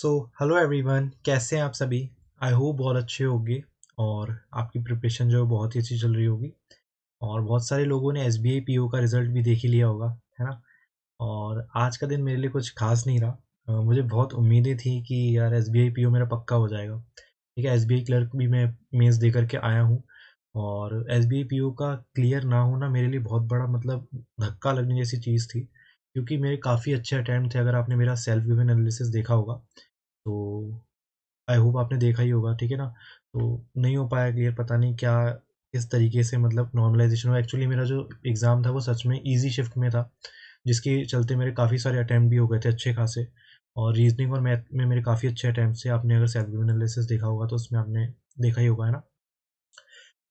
So hello everyone, कैसे हैं आप सभी। आई होप बहुत अच्छे होंगे और आपकी प्रिपरेशन जो है बहुत ही अच्छी चल रही होगी। और बहुत सारे लोगों ने S B I P O का रिज़ल्ट भी देख ही लिया होगा, है ना। और आज का दिन मेरे लिए कुछ खास नहीं रहा। मुझे बहुत उम्मीदें थी कि यार S B I P O मेरा पक्का हो जाएगा। ठीक है, एस बी आई क्लर्क भी मैं मेंस दे करके आया हूँ। और S B I P O का क्लियर ना होना मेरे लिए बहुत बड़ा मतलब धक्का लगने जैसी चीज़ थी, क्योंकि मेरे काफ़ी अच्छे अटैम्प्ट थे। अगर आपने मेरा सेल्फ गिवन एनालिसिस देखा होगा तो आई होप आपने देखा ही होगा, ठीक है ना। तो नहीं हो पाया क्लियर, पता नहीं क्या किस तरीके से मतलब नॉर्मलाइजेशन हुआ। एक्चुअली मेरा जो एग्ज़ाम था वो सच में ईजी शिफ्ट में था, जिसके चलते मेरे काफ़ी सारे अटैम्प्ट भी हो गए थे अच्छे खासे। और रीजनिंग और मैथ में मेरे काफ़ी अच्छे अटैम्प्ट थे। आपने अगर सेल्फ गिवन एनालिसिस देखा होगा तो उसमें आपने देखा ही होगा, है ना।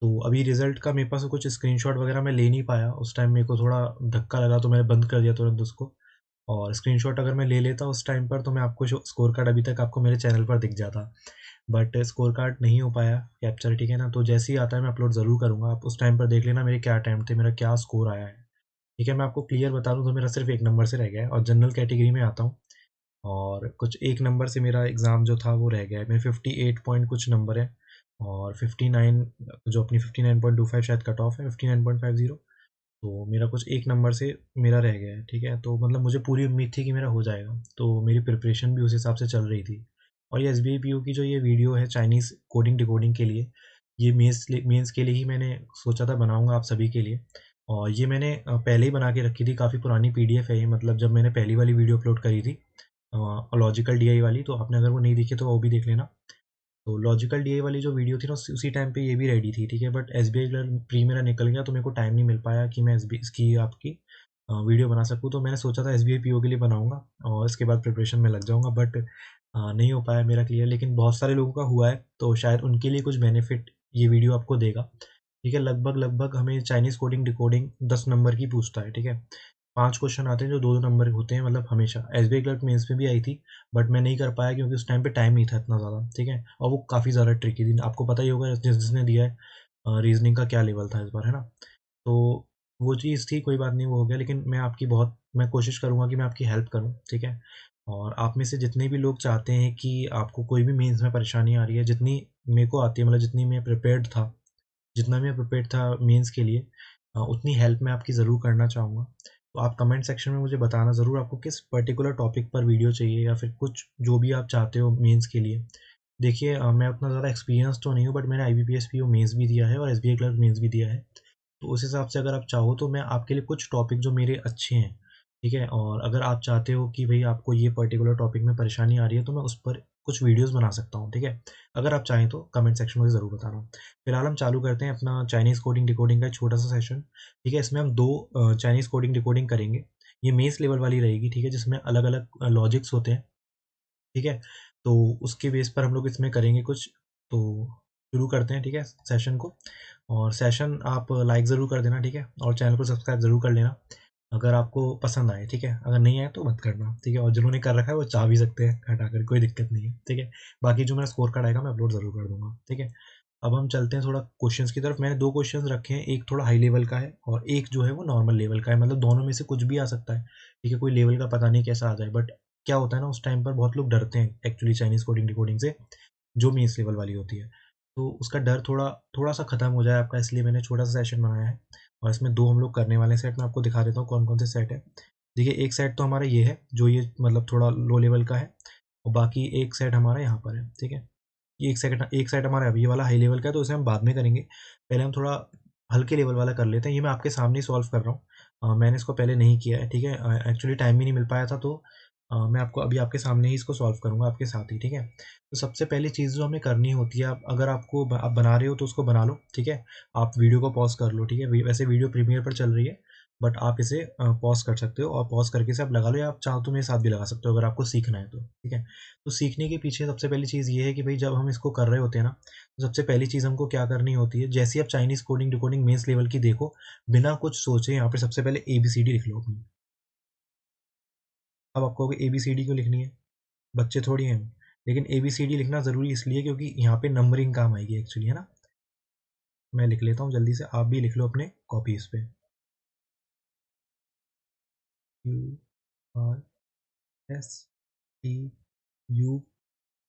तो अभी रिजल्ट का मेरे पास कुछ स्क्रीनशॉट वगैरह मैं ले नहीं पाया, उस टाइम मेरे को थोड़ा धक्का लगा तो मैंने बंद कर दिया तुरंत उसको। और स्क्रीनशॉट अगर मैं ले लेता उस टाइम पर तो मैं आपको स्कोर कार्ड अभी तक आपको मेरे चैनल पर दिख जाता। बट स्कोर कार्ड नहीं हो पाया कैप्चर, ठीक है ना। तो जैसे ही आता है मैं अपलोड ज़रूर करूँगा, आप उस टाइम पर देख लेना मेरे क्या अटैम्प्ट थे, मेरा क्या स्कोर आया है। ठीक है, मैं आपको क्लियर बता दूँ तो मेरा सिर्फ एक नंबर से रह गया है और जनरल कैटेगरी में आता हूँ। और कुछ एक नंबर से मेरा एग्ज़ाम जो था वो रह गया है। मेरे 58 पॉइंट कुछ नंबर है और 59 जो अपनी 59.25 शायद कट ऑफ है, 59.50। तो मेरा कुछ एक नंबर से मेरा रह गया है, ठीक है। तो मतलब मुझे पूरी उम्मीद थी कि मेरा हो जाएगा, तो मेरी प्रिपरेशन भी उस हिसाब से चल रही थी। और ये S B I P O की जो ये वीडियो है चाइनीज़ कोडिंग डिकोडिंग के लिए, ये मेंस के लिए ही मैंने सोचा था बनाऊंगा आप सभी के लिए। और ये मैंने पहले ही बना के रखी थी, काफ़ी पुरानी पी डी एफ है ये, मतलब जब मैंने पहली वाली वीडियो अपलोड करी थी लॉजिकल डी आई वाली, तो आपने अगर वो नहीं देखी तो वो भी देख लेना। तो लॉजिकल डी आई वाली जो वीडियो थी ना उसी टाइम पे ये भी रेडी थी, ठीक है। But S B I clerk pre मेरा निकल गया तो मेरे को टाइम नहीं मिल पाया कि मैं एस बी इसकी आपकी वीडियो बना सकूँ। तो मैंने सोचा था S B I P O के लिए बनाऊंगा और इसके बाद प्रिपरेशन में लग जाऊंगा। बट नहीं हो पाया मेरा क्लियर, लेकिन बहुत सारे लोगों का हुआ है तो शायद उनके लिए कुछ बेनिफिट ये वीडियो आपको देगा। ठीक है, लगभग लगभग हमें चाइनीज़ कोडिंग डिकोडिंग 10 नंबर की पूछता है, ठीक है। 5 क्वेश्चन आते हैं जो 2-2 नंबर के होते हैं, मतलब हमेशा। एसबीआई क्लर्क मेंस में भी आई थी, बट मैं नहीं कर पाया क्योंकि उस टाइम पे टाइम नहीं था इतना ज़्यादा, ठीक है। और वो काफ़ी ज़्यादा ट्रिकी थी, आपको पता ही होगा जिसने दिया है रीजनिंग का क्या लेवल था इस बार, है ना। तो वो चीज़ थी, कोई बात नहीं, वो हो गया। लेकिन मैं कोशिश करूँगा कि मैं आपकी हेल्प करूँ, ठीक है। और आप में से जितने भी लोग चाहते हैं कि आपको कोई भी मेंस में परेशानी आ रही है, जितनी मेरे को आती है, मतलब जितनी मैं प्रिपेयर्ड था, जितना मैं प्रिपेयर्ड था मेंस के लिए, उतनी हेल्प मैं आपकी ज़रूर करना चाहूँगा। तो आप कमेंट सेक्शन में मुझे बताना ज़रूर आपको किस पर्टिकुलर टॉपिक पर वीडियो चाहिए, या फिर कुछ जो भी आप चाहते हो मेंस के लिए। देखिए मैं उतना ज़्यादा एक्सपीरियंस तो नहीं हूँ, बट मैंने I B P S P O mains भी दिया है और S B I clerk mains भी दिया है। तो उस हिसाब से अगर आप चाहो तो मैं आपके लिए कुछ टॉपिक जो मेरे अच्छे हैं, ठीक है। और अगर आप चाहते हो कि भाई आपको ये पर्टिकुलर टॉपिक में परेशानी आ रही है तो मैं उस पर कुछ वीडियोस बना सकता हूँ, ठीक है। अगर आप चाहें तो कमेंट सेक्शन में ज़रूर बताना। फिलहाल हम चालू करते हैं अपना चाइनीज़ कोडिंग डिकोडिंग का एक छोटा सा सेशन, ठीक है। इसमें हम दो चाइनीज़ कोडिंग डिकोडिंग करेंगे। ये मेंस लेवल वाली रहेगी, ठीक है, जिसमें अलग अलग लॉजिक्स होते हैं, ठीक है। तो उसके बेस पर हम लोग इसमें करेंगे कुछ। तो शुरू करते हैं, ठीक है, सेशन को। और सेशन आप लाइक ज़रूर कर देना, ठीक है, और चैनल को सब्सक्राइब ज़रूर कर लेना अगर आपको पसंद आए, ठीक है। अगर नहीं आए तो मत करना, ठीक है। और जिन्होंने कर रखा है वो चाह भी सकते हैं हटाकर, कोई दिक्कत नहीं है, ठीक है। बाकी जो मेरा स्कोर कार्ड आएगा मैं अपलोड ज़रूर कर दूंगा, ठीक है। अब हम चलते हैं थोड़ा क्वेश्चंस की तरफ। मैंने दो क्वेश्चंस रखे हैं, एक थोड़ा हाई लेवल का है और एक जो है वो नॉर्मल लेवल का है, मतलब दोनों में से कुछ भी आ सकता है, ठीक है। कोई लेवल का पता नहीं कैसा आ जाए, बट क्या होता है ना, उस टाइम पर बहुत लोग डरते हैं एक्चुअली चाइनीज़ कोडिंग डिकोडिंग से, जो मेंस लेवल वाली होती है। तो उसका डर थोड़ा थोड़ा सा ख़त्म हो जाए आपका, इसलिए मैंने छोटा सा सेशन बनाया है। और इसमें दो हम लोग करने वाले सेट, मैं आपको दिखा देता हूँ कौन कौन से सेट है। देखिए, एक सेट तो हमारा ये है जो ये मतलब थोड़ा लो लेवल का है, और बाकी एक सेट हमारा यहाँ पर है, ठीक है। ये एक सेट हमारा अभी ये वाला हाई लेवल का है, तो इसे हम बाद में करेंगे। पहले हम थोड़ा हल्के लेवल वाला कर लेते हैं। ये मैं आपके सामने ही सॉल्व कर रहा हूँ, मैंने इसको पहले नहीं किया है, ठीक है। एक्चुअली टाइम भी नहीं मिल पाया था, तो मैं आपको अभी आपके सामने ही इसको सॉल्व करूँगा आपके साथ ही, ठीक है। तो सबसे पहली चीज़ जो हमें करनी होती है, आप अगर आप बना रहे हो तो उसको बना लो, ठीक है। आप वीडियो को पॉज कर लो, ठीक है। वैसे वीडियो प्रीमियर पर चल रही है, बट आप इसे पॉज कर सकते हो, और पॉज करके इसे आप लगा लो, या आप चाहो तो मेरे साथ भी लगा सकते हो अगर आपको सीखना है तो, ठीक है। तो सीखने के पीछे सबसे पहली चीज़ ये है कि भाई जब हम इसको कर रहे होते हैं ना, तो सबसे पहली चीज़ हमको क्या करनी होती है, जैसे ही आप Chinese coding decoding mains level की देखो, बिना कुछ सोचे यहाँ पे सबसे पहले ए बी सी डी लिख लो अपनी। अब आपको ए बी सी डी क्यों लिखनी है, बच्चे थोड़ी हैं हम। लेकिन ए बी सी डी लिखना ज़रूरी इसलिए क्योंकि यहाँ पे नंबरिंग काम आएगी एक्चुअली, है ना। मैं लिख लेता हूँ जल्दी से, आप भी लिख लो अपने कॉपीज़ पे। You R S T U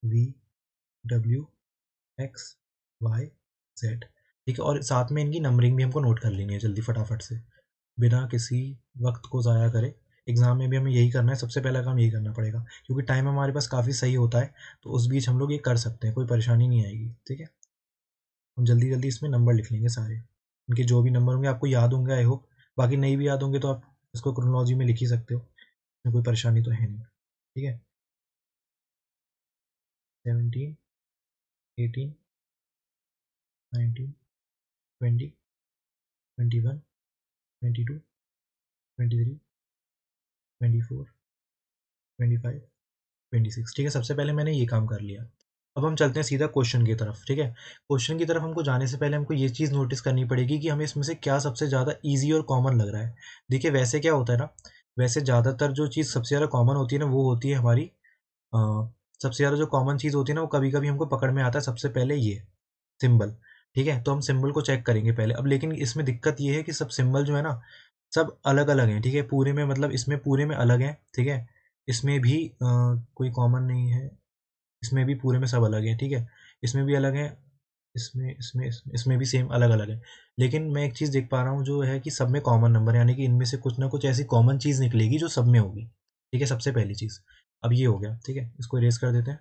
VWXYZ, ठीक है। और साथ में इनकी नंबरिंग भी हमको नोट कर लेनी है जल्दी फटाफट से, बिना किसी वक्त को ज़ाया करे। एग्ज़ाम में भी हमें यही करना है, सबसे पहला काम यही करना पड़ेगा, क्योंकि टाइम हमारे पास काफ़ी सही होता है, तो उस बीच हम लोग ये कर सकते हैं, कोई परेशानी नहीं आएगी, ठीक है। हम जल्दी जल्दी इसमें नंबर लिख लेंगे सारे, इनके जो भी नंबर होंगे आपको याद होंगे आई होप, बाकी नहीं भी याद होंगे तो आप इसको क्रोनोलॉजी में लिख ही सकते हो, कोई परेशानी तो है नहीं, ठीक है। 17, 18, 19, 20, 21, 22, 23, 24, 25, 26, ठीक है। सबसे पहले मैंने ये काम कर लिया। अब हम चलते हैं सीधा क्वेश्चन की तरफ, ठीक है। क्वेश्चन की तरफ हमको जाने से पहले हमको ये चीज़ नोटिस करनी पड़ेगी कि हमें इसमें से क्या सबसे ज़्यादा ईजी और कॉमन लग रहा है। देखिए वैसे क्या होता है ना, वैसे ज़्यादातर जो चीज़ सबसे ज़्यादा कॉमन होती है ना, वो होती है हमारी अ, सबसे ज़्यादा जो कॉमन चीज़ होती है ना, वो कभी कभी हमको पकड़ में आता है सबसे पहले ये सिंबल, ठीक है। तो हम सिंबल को चेक करेंगे पहले। अब लेकिन इसमें दिक्कत ये है कि सब सिंबल जो है ना, सब अलग अलग हैं, ठीक है। पूरे में मतलब इसमें पूरे में अलग हैं, ठीक है। इसमें भी कोई कॉमन नहीं है, इसमें भी पूरे में सब अलग हैं, ठीक है। इसमें भी अलग हैं, इसमें भी सेम अलग अलग है। लेकिन मैं एक चीज़ देख पा रहा हूँ जो है कि सब में कॉमन नंबर है, यानी कि इनमें से कुछ ना कुछ ऐसी कॉमन चीज़ निकलेगी जो सब में होगी, ठीक है। सबसे पहली चीज़ अब ये हो गया, ठीक है। इसको इरेज कर देते हैं।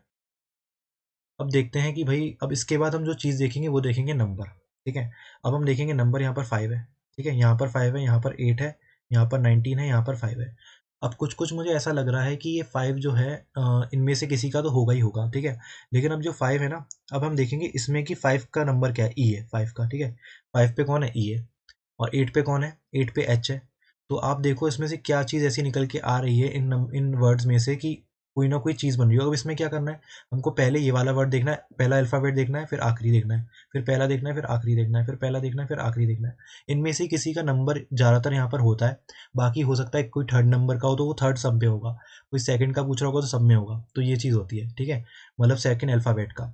अब देखते हैं कि भाई अब इसके बाद हम जो चीज़ देखेंगे वो देखेंगे नंबर, ठीक है। अब हम देखेंगे नंबर, यहाँ पर 5 है, ठीक है। यहाँ पर 5 है, यहाँ पर 8 है, यहाँ पर 19 है, यहाँ पर 5 है। अब कुछ कुछ मुझे ऐसा लग रहा है कि ये 5 जो है इनमें से किसी का तो होगा ही होगा, ठीक है। लेकिन अब जो 5 है ना, अब हम देखेंगे इसमें कि 5 का नंबर क्या है, ई है 5 का, ठीक है। 5 पे कौन है, ई है। और 8 पे कौन है, 8 पे एच है। तो आप देखो इसमें से क्या चीज़ ऐसी निकल के आ रही है इन वर्ड्स में से कि कोई ना कोई चीज़ बन रही हो। अब इसमें क्या करना है, हमको पहले ये वाला वर्ड देखना है, पहला अल्फ़ाबेट देखना है, फिर आखिरी देखना है, फिर पहला देखना है, फिर आखिरी देखना है, फिर पहला देखना है, फिर आखिरी देखना है। इनमें से किसी का नंबर ज़्यादातर यहाँ पर होता है, बाकी हो सकता है कोई थर्ड नंबर का हो तो वो थर्ड सब में होगा, कोई सेकंड का पूछ रहा होगा तो सब में होगा। तो ये चीज़ होती है, ठीक है, मतलब सेकंड अल्फ़ाबेट का।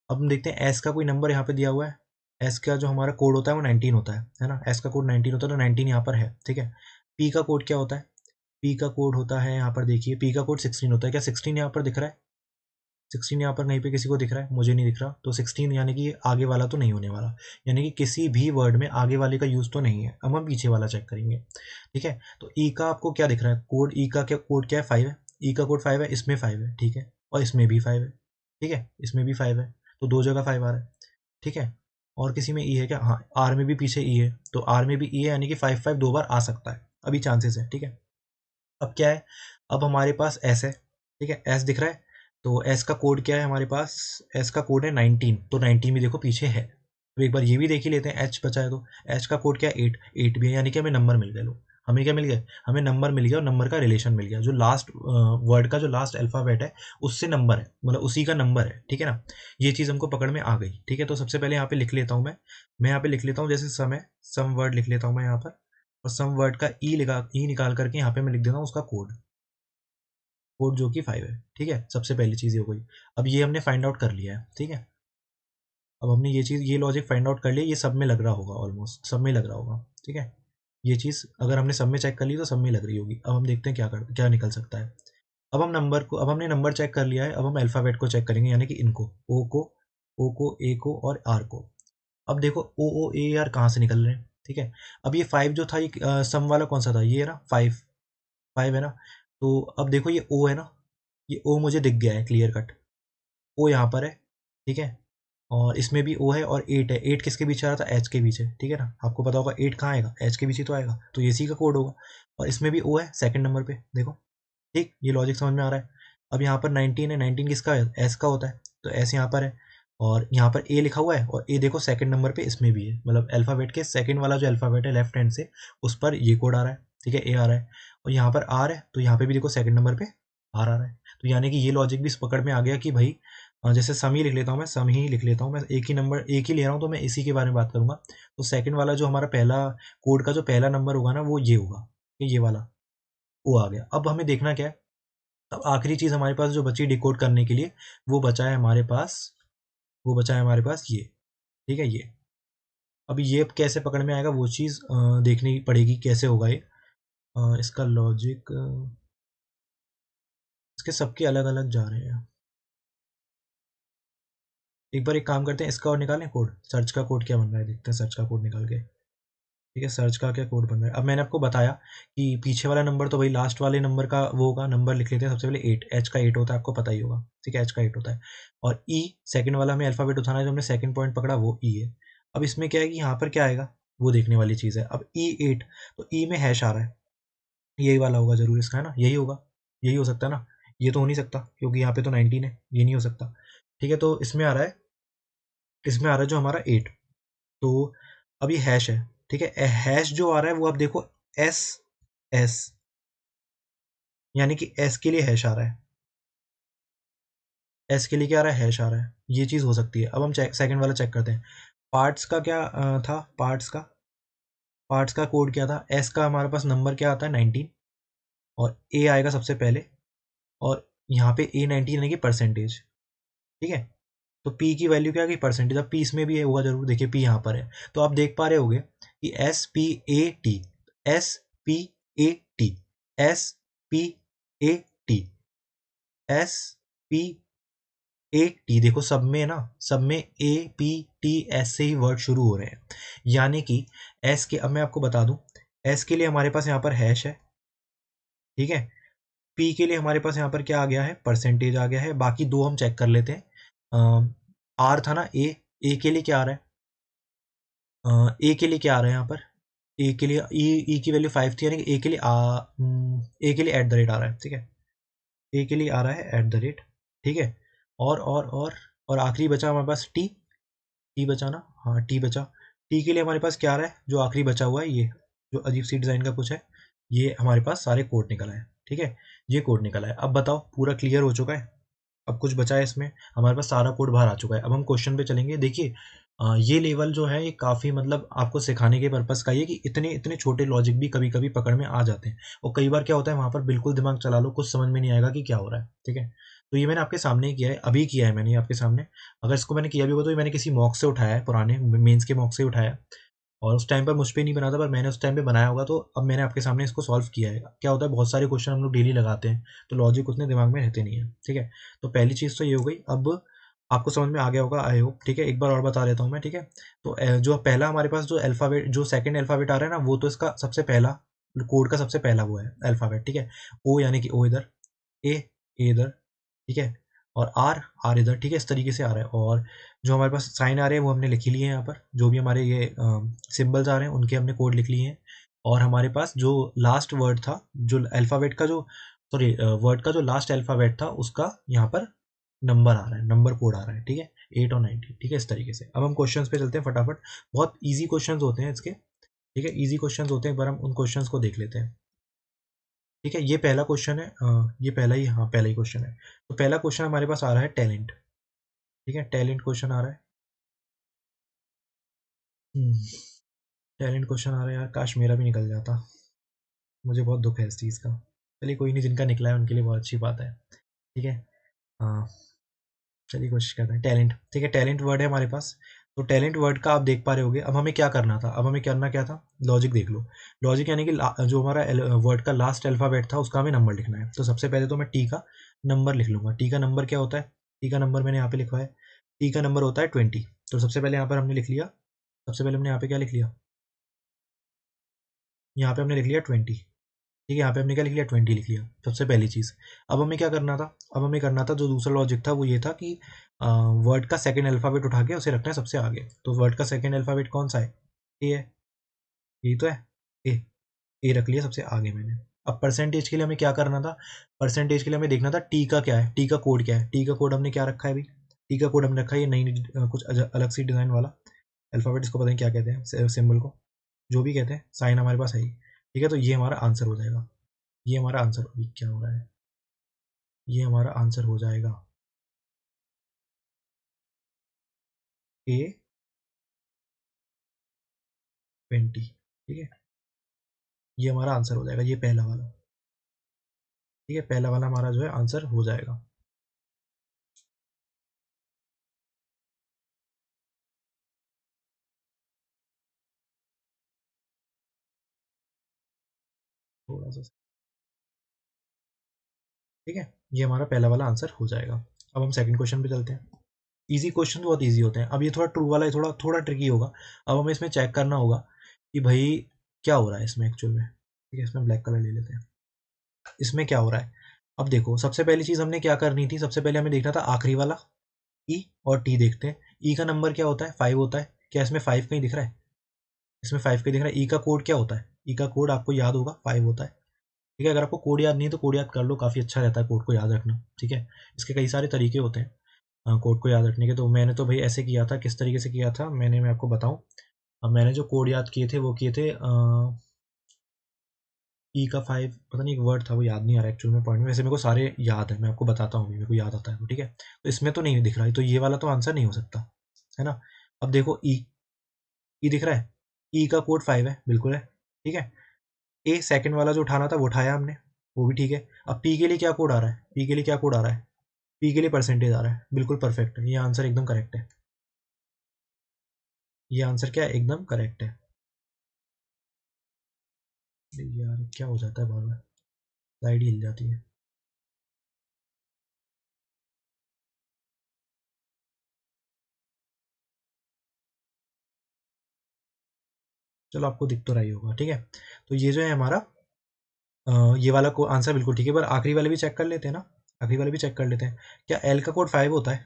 अब हम देखते हैं एस का कोई नंबर यहाँ पे दिया हुआ है, एस का जो हमारा कोड होता है वो 19 होता है ना। एस का कोड 19 होता है, तो 19 यहाँ पर है, ठीक है। पी का कोड क्या होता है, पी का कोड होता है यहाँ पर देखिए, पी का कोड 16 होता है। क्या 16 यहाँ पर दिख रहा है, 16 यहाँ पर कहीं पे किसी को दिख रहा है, मुझे नहीं दिख रहा। तो 16 यानी कि ये आगे वाला तो नहीं होने वाला, यानी कि किसी भी वर्ड में आगे वाले का यूज़ तो नहीं है। अब हम पीछे वाला चेक करेंगे, ठीक है। तो ई का आपको क्या दिख रहा है कोड, ई का क्या कोड क्या है, 5 है। ई का कोड 5 है, इसमें 5 है, ठीक है। और इसमें भी 5 है, ठीक है, इसमें भी 5 है, तो दो जगह 5 आ रहा है, ठीक है। और किसी में ई है क्या, हाँ आर में भी पीछे ई है, तो आर में भी ई है, यानी कि 5 5 दो बार आ सकता है, अभी चांसेस है, ठीक है। अब क्या है, अब हमारे पास एस है, ठीक है, एस दिख रहा है। तो एस का कोड क्या है हमारे पास, एस का कोड है 19, तो 19 भी देखो पीछे है। तो एक बार ये भी देख ही लेते हैं, एच बचा है तो एच का कोड क्या है, 8, 8 भी है, यानी कि हमें नंबर मिल गए। लो हमें क्या मिल गया, हमें नंबर मिल गया, और नंबर का रिलेशन मिल गया, जो लास्ट वर्ड का जो लास्ट अल्फ़ाबेट है उससे नंबर है, मतलब उसी का नंबर है, ठीक है ना। ये चीज़ हमको पकड़ में आ गई, ठीक है। तो सबसे पहले यहाँ पे लिख लेता हूँ मैं यहाँ पे लिख लेता हूँ, जैसे सम है, सम वर्ड लिख लेता हूँ मैं यहाँ पर, और सम वर्ड का ई निकाल करके यहाँ पे मैं लिख देता हूँ उसका कोड, कोड जो कि 5 है, ठीक है। सबसे पहली चीज़ ये हो गई। अब ये हमने फाइंड आउट कर लिया है, ठीक है। अब हमने ये चीज़, ये लॉजिक फाइंड आउट कर लिया, ये सब में लग रहा होगा, ऑलमोस्ट सब में लग रहा होगा, ठीक है। ये चीज़ अगर हमने सब में चेक कर ली तो सब में लग रही होगी। अब हम देखते हैं क्या निकल सकता है। अब हमने नंबर चेक कर लिया है, अब हम अल्फ़ाबेट को चेक करेंगे, यानी कि इनको ओ को ए को और आर को। अब देखो ओ ए आर कहाँ से निकल रहे हैं, ठीक है। अब ये 5 जो था, ये सम वाला कौन सा था, ये है ना 5, 5 है ना। तो अब देखो ये ओ है ना, ये ओ मुझे दिख गया है क्लियर कट, ओ यहाँ पर है, ठीक है। और इसमें भी ओ है, और 8 है, 8 किसके पीछे आ रहा था, एच के पीछे, ठीक है ना। आपको पता होगा 8 कहाँ आएगा, एच के पीछे तो आएगा, तो ये सी का कोड होगा। और इसमें भी ओ है सेकंड नंबर पे, देखो, ठीक, ये लॉजिक समझ में आ रहा है। अब यहाँ पर 19 है, 19 किसका है, एस का होता है, तो एस यहाँ पर है। और यहाँ पर ए लिखा हुआ है, और ए देखो सेकंड नंबर पे इसमें भी है, मतलब अल्फ़ाबेट के सेकंड वाला जो अल्फ़ाबेट है लेफ्ट हैंड से, उस पर ये कोड आ रहा है, ठीक है, ए आ रहा है। और यहाँ पर आर है, तो यहाँ पे भी देखो सेकंड नंबर पे आर आ रहा है। तो यानी कि ये लॉजिक भी इस पकड़ में आ गया कि भाई जैसे सम ही लिख लेता हूँ मैं, सम ही लिख लेता हूँ मैं, एक ही नंबर एक ही ले रहा हूँ, तो मैं इसी के बारे में बात करूंगा। तो सेकंड वाला जो हमारा पहला कोड का जो पहला नंबर होगा ना, वो ये होगा, ये वाला वो आ गया। अब हमें देखना क्या है, अब आखिरी चीज़ हमारे पास जो बची डिकोड करने के लिए, वो बचा है हमारे पास, वो बचा है हमारे पास ये, ठीक है, ये। अभी ये कैसे पकड़ में आएगा वो चीज़ देखनी पड़ेगी, कैसे होगा ये इसका लॉजिक, इसके सबके अलग अलग जा रहे हैं। एक बार एक काम करते हैं, इसका और निकालें कोड, सर्च का कोड क्या बन रहा है, देखते हैं सर्च का कोड निकाल के। ठीक है, सर्च का क्या कोड बन रहा है। अब मैंने आपको बताया कि पीछे वाला नंबर तो भाई लास्ट वाले नंबर का वो होगा, नंबर लिख लेते हैं सबसे पहले 8, एच का 8 होता है, आपको पता ही होगा। ठीक है, एच का 8 होता है। और ई सेकंड वाला हमें अल्फ़ाबेट उठाना है, जो हमने सेकंड पॉइंट पकड़ा वो ई है। अब इसमें क्या है कि यहाँ पर क्या आएगा वो देखने वाली चीज़ है। अब E8, तो ई में हैश आ रहा है, यही वाला होगा जरूर इसका, है ना, यही होगा, यही हो सकता है ना। ये तो हो नहीं सकता क्योंकि यहाँ पे तो 19 है, ये नहीं हो सकता। ठीक है, तो इसमें आ रहा है, इसमें आ रहा है जो हमारा 8। तो अब ये हैश है। ठीक है, हैश जो आ रहा है वो आप देखो, एस एस, यानी कि एस के लिए हैश आ रहा है, एस के लिए क्या आ रहा है, हैश आ रहा है। ये चीज़ हो सकती है। अब हम चेक सेकंड वाला चेक करते हैं। पार्ट्स का क्या था, पार्ट्स का कोड क्या था, एस का हमारे पास नंबर क्या आता है 19, और ए आएगा सबसे पहले, और यहाँ पे A19 यानी कि परसेंटेज। ठीक है, तो पी की वैल्यू क्या है, परसेंटेज। अब पी इसमें भी होगा जरूर, देखिए पी यहाँ पर है, तो आप देख पा रहे होगे कि S P A T, S P A T, S P A T, S P A T, देखो सब में ना, सब में A P T S से ही वर्ड शुरू हो रहे हैं, यानी कि एस के, अब मैं आपको बता दूं, एस के लिए हमारे पास यहाँ पर हैश है। ठीक है, पी के लिए हमारे पास यहाँ पर क्या आ गया है, परसेंटेज आ गया है। बाकी दो हम चेक कर लेते हैं। आर था ना, ए के लिए क्या आ रहा है, ए के लिए क्या आ रहा है यहाँ पर, ए के लिए ई की वैल्यू 5 थी, यानी कि ए के लिए एट द रेट आ रहा है। ठीक है, ए के लिए आ रहा है एट द रेट। ठीक है, और आखिरी बचा हमारे पास टी, टी बचा ना, हाँ टी बचा। टी के लिए हमारे पास क्या आ रहा है, जो आखिरी बचा हुआ है, ये जो अजीब सी डिज़ाइन का कुछ है, ये हमारे पास सारे कोड निकल आए। ठीक है, ये कोड निकला है। अब बताओ, पूरा क्लियर हो चुका है, अब कुछ बचा है इसमें, हमारे पास सारा कोड बाहर आ चुका है। अब हम क्वेश्चन पे चलेंगे। देखिए ये लेवल जो है ये काफ़ी मतलब आपको सिखाने के पर्पज़ का, ये कि इतने इतने छोटे लॉजिक भी कभी कभी पकड़ में आ जाते हैं, और कई बार क्या होता है वहाँ पर बिल्कुल दिमाग चला लो, कुछ समझ में नहीं आएगा कि क्या हो रहा है। ठीक है, तो ये मैंने आपके सामने ही किया है, अभी किया है मैंने ये आपके सामने। अगर इसको मैंने किया भी होगा तो ये मैंने किसी मॉक से उठाया है, पुराने मेंस के मॉक से उठाया है, और उस टाइम पर मुझ पे नहीं बना था, पर मैंने उस टाइम पे बनाया होगा, तो अब मैंने आपके सामने इसको सॉल्व किया है। क्या होता है, बहुत सारे क्वेश्चन हम लोग डेली लगाते हैं, तो लॉजिक उतने दिमाग में रहते नहीं है। ठीक है, तो पहली चीज़ तो ये हो गई। अब आपको समझ में आ गया होगा आई होप। ठीक है, एक बार और बता देता हूँ मैं। ठीक है, तो जो पहला हमारे पास जो अल्फ़ाबेट, जो सेकंड अल्फ़ाबेट आ रहा है ना, वो तो इसका सबसे पहला कोड का सबसे पहला वो है अल्फ़ाबेट। ठीक है, ओ यानी कि ओ इधर, ए ए इधर, ठीक है, और आर आर इधर। ठीक है, इस तरीके से आ रहा है। और जो हमारे पास साइन आ रहे हैं वो हमने लिख ही लिए हैं यहाँ पर, जो भी हमारे ये सिंबल्स आ रहे हैं उनके हमने कोड लिख लिए हैं। और हमारे पास जो लास्ट वर्ड था, जो अल्फ़ाबेट का जो, सॉरी वर्ड का जो लास्ट अल्फ़ाबेट था, उसका यहाँ पर नंबर आ रहा है, नंबर कोड आ रहा है। ठीक है, 8 और 19। ठीक है, इस तरीके से। अब हम क्वेश्चंस पे चलते हैं फटाफट, बहुत ईजी क्वेश्चंस होते हैं इसके। ठीक है, ईजी क्वेश्चंस होते हैं, एक बार हम उन क्वेश्चंस को देख लेते हैं। ठीक है, ये पहला क्वेश्चन है, ये पहला ही, हाँ पहला ही क्वेश्चन है। तो पहला क्वेश्चन हमारे पास आ रहा है टैलेंट। ठीक है, टैलेंट क्वेश्चन आ रहा है। टैलेंट क्वेश्चन आ रहा है यार, काश मेरा भी निकल जाता, मुझे बहुत दुख है इस चीज़ का। चलिए कोई नहीं, जिनका निकला है उनके लिए बहुत अच्छी बात है। ठीक है, हाँ चलिए कोशिश करते हैं। टैलेंट, ठीक है, टैलेंट वर्ड है हमारे पास। तो टैलेंट वर्ड का आप देख पा रहे होगे। अब हमें क्या करना था, अब हमें करना क्या था, लॉजिक देख लो। लॉजिक यानी कि जो हमारा वर्ड का लास्ट अल्फ़ाबेट था उसका हमें नंबर लिखना है। तो सबसे पहले तो मैं टी का नंबर लिख लूँगा। टी का नंबर क्या होता है, टी का नंबर मैंने यहाँ पे लिखा है, टी का नंबर होता है 20। तो सबसे पहले यहाँ पर हमने लिख लिया, सबसे पहले हमने यहाँ पे क्या लिख लिया, यहाँ पे हमने लिख लिया 20। ठीक है, यहाँ पे हमने क्या लिख लिया, 20 लिख लिया, सबसे पहली चीज़। अब हमें क्या करना था, अब हमें करना था जो दूसरा लॉजिक था वो ये था कि वर्ड का सेकंड अल्फ़ाबेट उठा के उसे रखना है सबसे आगे। तो वर्ड का सेकंड अल्फ़ाबेट कौन सा है, ए है, यही तो है, ए, ए रख लिया सबसे आगे मैंने। अब परसेंटेज के लिए हमें क्या करना था, परसेंटेज के लिए हमें देखना था टी का क्या है, टी का कोड क्या है। टी का कोड हमने क्या रखा है अभी, टी का कोड हमने रखा है ये नई कुछ अलग सी डिज़ाइन वाला अल्फ़ाबेट, इसको पता नहीं क्या कहते हैं, सिंबल को जो भी कहते हैं, साइन हमारे पास है ही। ठीक है, तो ये हमारा आंसर हो जाएगा, ये हमारा आंसर, अभी क्या हो रहा है, ये हमारा आंसर हो जाएगा A20। ठीक है, ये हमारा आंसर हो जाएगा, ये पहला वाला। ठीक है, पहला वाला हमारा जो है आंसर हो जाएगा। थोड़ा सा, ठीक है, ये हमारा पहला वाला आंसर हो जाएगा। अब हम सेकंड क्वेश्चन पे चलते हैं। इजी क्वेश्चन बहुत इजी होते हैं। अब ये थोड़ा ट्रू वाला है, थोड़ा थोड़ा ट्रिकी होगा। अब हमें इसमें चेक करना होगा कि भाई क्या हो रहा है इसमें एक्चुअल में। ठीक है, इसमें ब्लैक कलर ले लेते हैं। इसमें क्या हो रहा है, अब देखो सबसे पहली चीज़ हमने क्या करनी थी, सबसे पहले हमें देखना था आखिरी वाला ई और टी। देखते हैं ई का नंबर क्या होता है, 5 होता है। क्या इसमें 5 कहीं दिख रहा है? इसमें 5 कहीं दिख रहा है। ई का कोड क्या होता है? ई का कोड आपको याद होगा, 5 होता है। ठीक है, अगर आपको कोड याद नहीं है तो कोड याद कर लो, काफ़ी अच्छा रहता है कोड को याद रखना। ठीक है, इसके कई सारे तरीके होते हैं कोड को याद रखने के। तो मैंने तो भाई ऐसे किया था, किस तरीके से किया था मैंने, मैं आपको बताऊं। अब मैंने जो कोड याद किए थे वो किए थे ई का 5, पता नहीं एक वर्ड था वो याद नहीं आ रहा एक्चुअल में पॉइंट में। वैसे मेरे को सारे याद है, मैं आपको बताता हूँ, मेरे को याद आता है वो। ठीक है, तो इसमें तो नहीं दिख रहा है, तो ये वाला तो आंसर नहीं हो सकता, है ना। अब देखो ई, ई दिख रहा है, ई का कोड 5 है, बिल्कुल है। ठीक है, ए सेकंड वाला जो उठाना था वो उठाया हमने, वो भी ठीक है। अब पी के लिए क्या कोड आ रहा है, पी के लिए क्या कोड आ रहा है? पी के लिए परसेंटेज आ रहा है, बिल्कुल परफेक्ट है, ये आंसर एकदम करेक्ट है। ये आंसर क्या है, एकदम करेक्ट है। यार क्या हो जाता है बार बार, स्लाइड हिल जाती है। चलो आपको दिख तो रही होगा। ठीक है, तो ये जो है हमारा ये वाला को आंसर बिल्कुल ठीक है। पर आखिरी वाले भी चेक कर लेते हैं ना, आखिरी वाले भी चेक कर लेते हैं। क्या एल का कोड 5 होता है?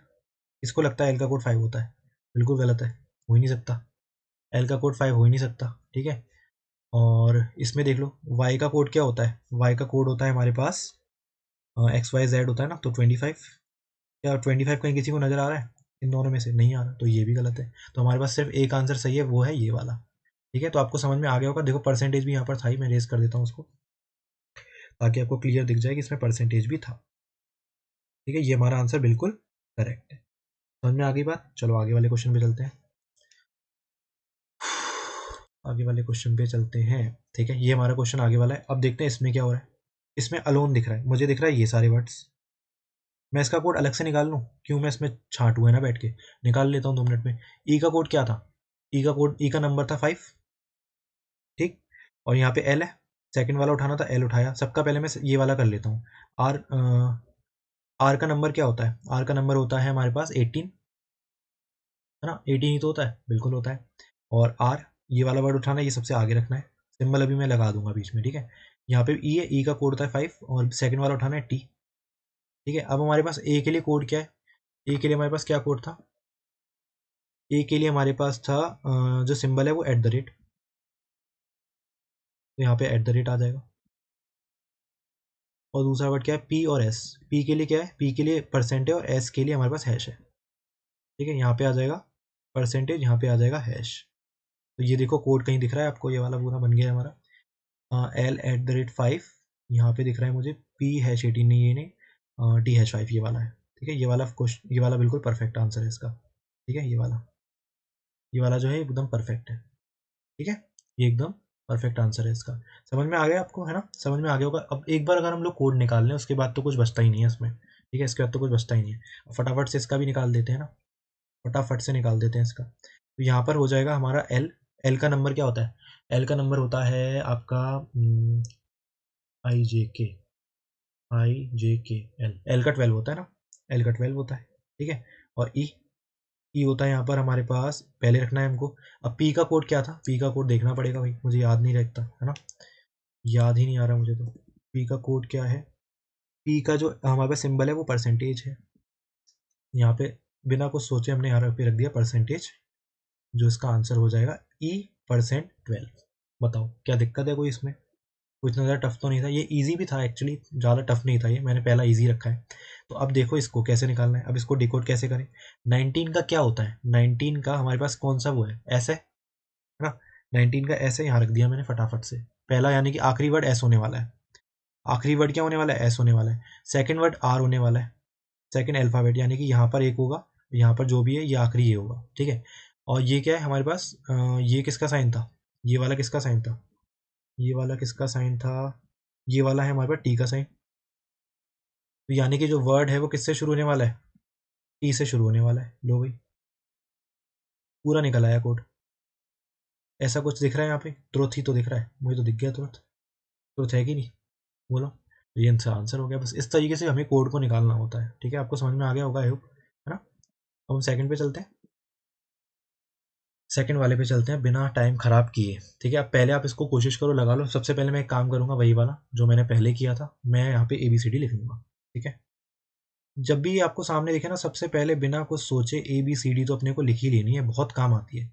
इसको लगता है एल का कोड 5 होता है, बिल्कुल गलत है, हो ही नहीं सकता। एल का कोड 5 हो ही नहीं सकता। ठीक है, और इसमें देख लो वाई का कोड क्या होता है, वाई का कोड होता है हमारे पास एक्स वाई जेड होता है ना, तो 25। क्या 25 कहीं किसी को नजर आ रहा है? इन दोनों में से नहीं आ रहा, तो ये भी गलत है। तो हमारे पास सिर्फ एक आंसर सही है, वो है ये वाला। ठीक है, तो आपको समझ में आ गया होगा। देखो परसेंटेज भी यहाँ पर था ही, मैं रेज कर देता हूँ उसको ताकि आपको क्लियर दिख जाए कि इसमें परसेंटेज भी था। ठीक है, ये हमारा आंसर बिल्कुल करेक्ट है। समझ में आ गई बात? चलो आगे वाले क्वेश्चन पे चलते हैं। आगे वाले क्वेश्चन पे चलते हैं। ठीक है, ये हमारा क्वेश्चन आगे वाला है। अब देखते हैं इसमें क्या हो रहा है। इसमें अलोन दिख रहा है, मुझे दिख रहा है ये सारे वर्ड्स। मैं इसका कोड अलग से निकाल लूँ, क्यों मैं इसमें छांटू है ना बैठ के, निकाल लेता हूँ 2 मिनट में। ई का कोड क्या था? ई का कोड, ई का नंबर था 5। ठीक, और यहाँ पे एल है, सेकंड वाला उठाना था, एल उठाया। सबका पहले मैं ये वाला कर लेता हूँ। आर, आर का नंबर क्या होता है? आर का नंबर होता है हमारे पास 18, है ना। 18 ही तो होता है, बिल्कुल होता है। और आर, ये वाला वर्ड उठाना है, ये सबसे आगे रखना है। सिंबल अभी मैं लगा दूंगा बीच में। ठीक है, यहाँ पे ई है, ई का कोड होता है 5 और सेकंड वाला उठाना है टी। ठीक है, अब हमारे पास ए के लिए कोड क्या है? ए के लिए हमारे पास क्या कोड था? ए के लिए हमारे पास था जो सिंबल है वो एट द रेट, तो यहाँ पे एट द रेट आ जाएगा। और दूसरा वर्ड क्या है? पी और एस। पी के लिए क्या है? पी के लिए परसेंट है और एस के लिए हमारे पास हैश है। ठीक है, यहाँ पे आ जाएगा परसेंटेज, यहाँ पे आ जाएगा हैश। तो ये देखो कोड कहीं दिख रहा है आपको, ये वाला पूरा बन गया हमारा। L@5 यहाँ पे दिख रहा है मुझे। P#18 नहीं, ये नहीं, T#5 ये वाला है। ठीक है, ये वाला क्वेश्चन, ये वाला बिल्कुल परफेक्ट आंसर है इसका। ठीक है, ये वाला जो है एकदम परफेक्ट है। ठीक है, ये एकदम परफेक्ट आंसर है इसका। समझ में आ गया आपको, है ना? समझ में आ गया होगा। अब एक बार अगर हम लोग कोड निकाल लें उसके बाद तो कुछ बचता ही नहीं है इसमें। ठीक है, इसके बाद तो कुछ बचता ही नहीं है। फटाफट से इसका भी निकाल देते हैं ना, फटाफट से निकाल देते हैं इसका। तो यहाँ पर हो जाएगा हमारा एल। एल का नंबर क्या होता है? एल का नंबर होता है आपका IJK, IJK। एल, एल का 12 होता है ना, एल का 12 होता है। ठीक है, और ई, ई होता है यहाँ पर हमारे पास, पहले रखना है हमको। अब पी का कोड क्या था? पी का कोड देखना पड़ेगा भाई, मुझे याद नहीं रहता है ना, याद ही नहीं आ रहा मुझे तो। पी का कोड क्या है? पी का जो हमारे पास सिंबल है वो परसेंटेज है। यहाँ पे बिना कुछ सोचे हमने यहाँ पे रख दिया परसेंटेज, जो इसका आंसर हो जाएगा E%12। बताओ क्या दिक्कत है कोई इसमें? कोई इतना ज़्यादा टफ तो नहीं था, ये इजी भी था एक्चुअली, ज़्यादा टफ नहीं था ये, मैंने पहला इजी रखा है। तो अब देखो इसको कैसे निकालना है, अब इसको डिकोड कैसे करें। 19 का क्या होता है? 19 का हमारे पास कौन सा वो है? ऐसे है ना। 19 का ऐसे यहाँ रख दिया मैंने फटाफट से। पहला यानी कि आखिरी वर्ड एस होने वाला है। आखिरी वर्ड क्या होने वाला है? एस होने वाला है। सेकंड वर्ड आर होने वाला है, सेकंड अल्फ़ाबेट, यानी कि यहाँ पर एक होगा, यहाँ पर जो भी है ये आखिरी ये होगा। ठीक है, और ये क्या है हमारे पास? ये किसका साइन था? ये वाला किसका साइन था? ये वाला किसका साइन था? ये वाला है हमारे पास टी का साइन। तो यानी कि जो वर्ड है वो किससे शुरू होने वाला है? टी से शुरू होने वाला है। लो भाई, पूरा निकल आया कोड। ऐसा कुछ दिख रहा है यहाँ पे? तुरंत ही तो दिख रहा है, मुझे तो दिख गया तुरंत। तुरंत है कि नहीं, बोलो। तो ये आंसर हो गया। बस इस तरीके से हमें कोड को निकालना होता है। ठीक है, आपको समझ में आ गया होगा आई होप, है ना। अब हम सेकंड पे चलते हैं, सेकंड वाले पे चलते हैं बिना टाइम ख़राब किए। ठीक है, अब पहले आप इसको कोशिश करो, लगा लो। सबसे पहले मैं एक काम करूँगा, वही वाला जो मैंने पहले किया था, मैं यहाँ पे ABCD लिखूंगा। ठीक है, जब भी आपको सामने दिखे ना, सबसे पहले बिना कुछ सोचे ABCD तो अपने को लिख ही लेनी है, बहुत काम आती है।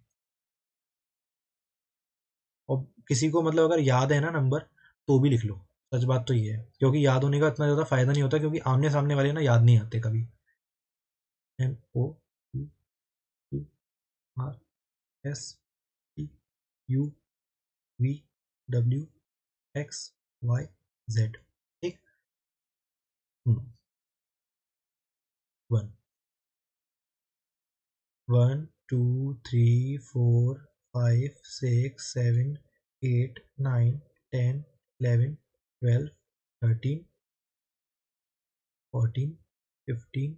और किसी को मतलब अगर याद है ना नंबर, तो भी लिख लो। सच बात तो ये है, क्योंकि याद होने का इतना ज़्यादा फायदा नहीं होता, क्योंकि आमने सामने वाले ना याद नहीं आते कभी। MOPQRSTUVWXYZ। ठीक। 1 1 2 3 4 5 6 7 8 9 10 11 12 13 14 15 16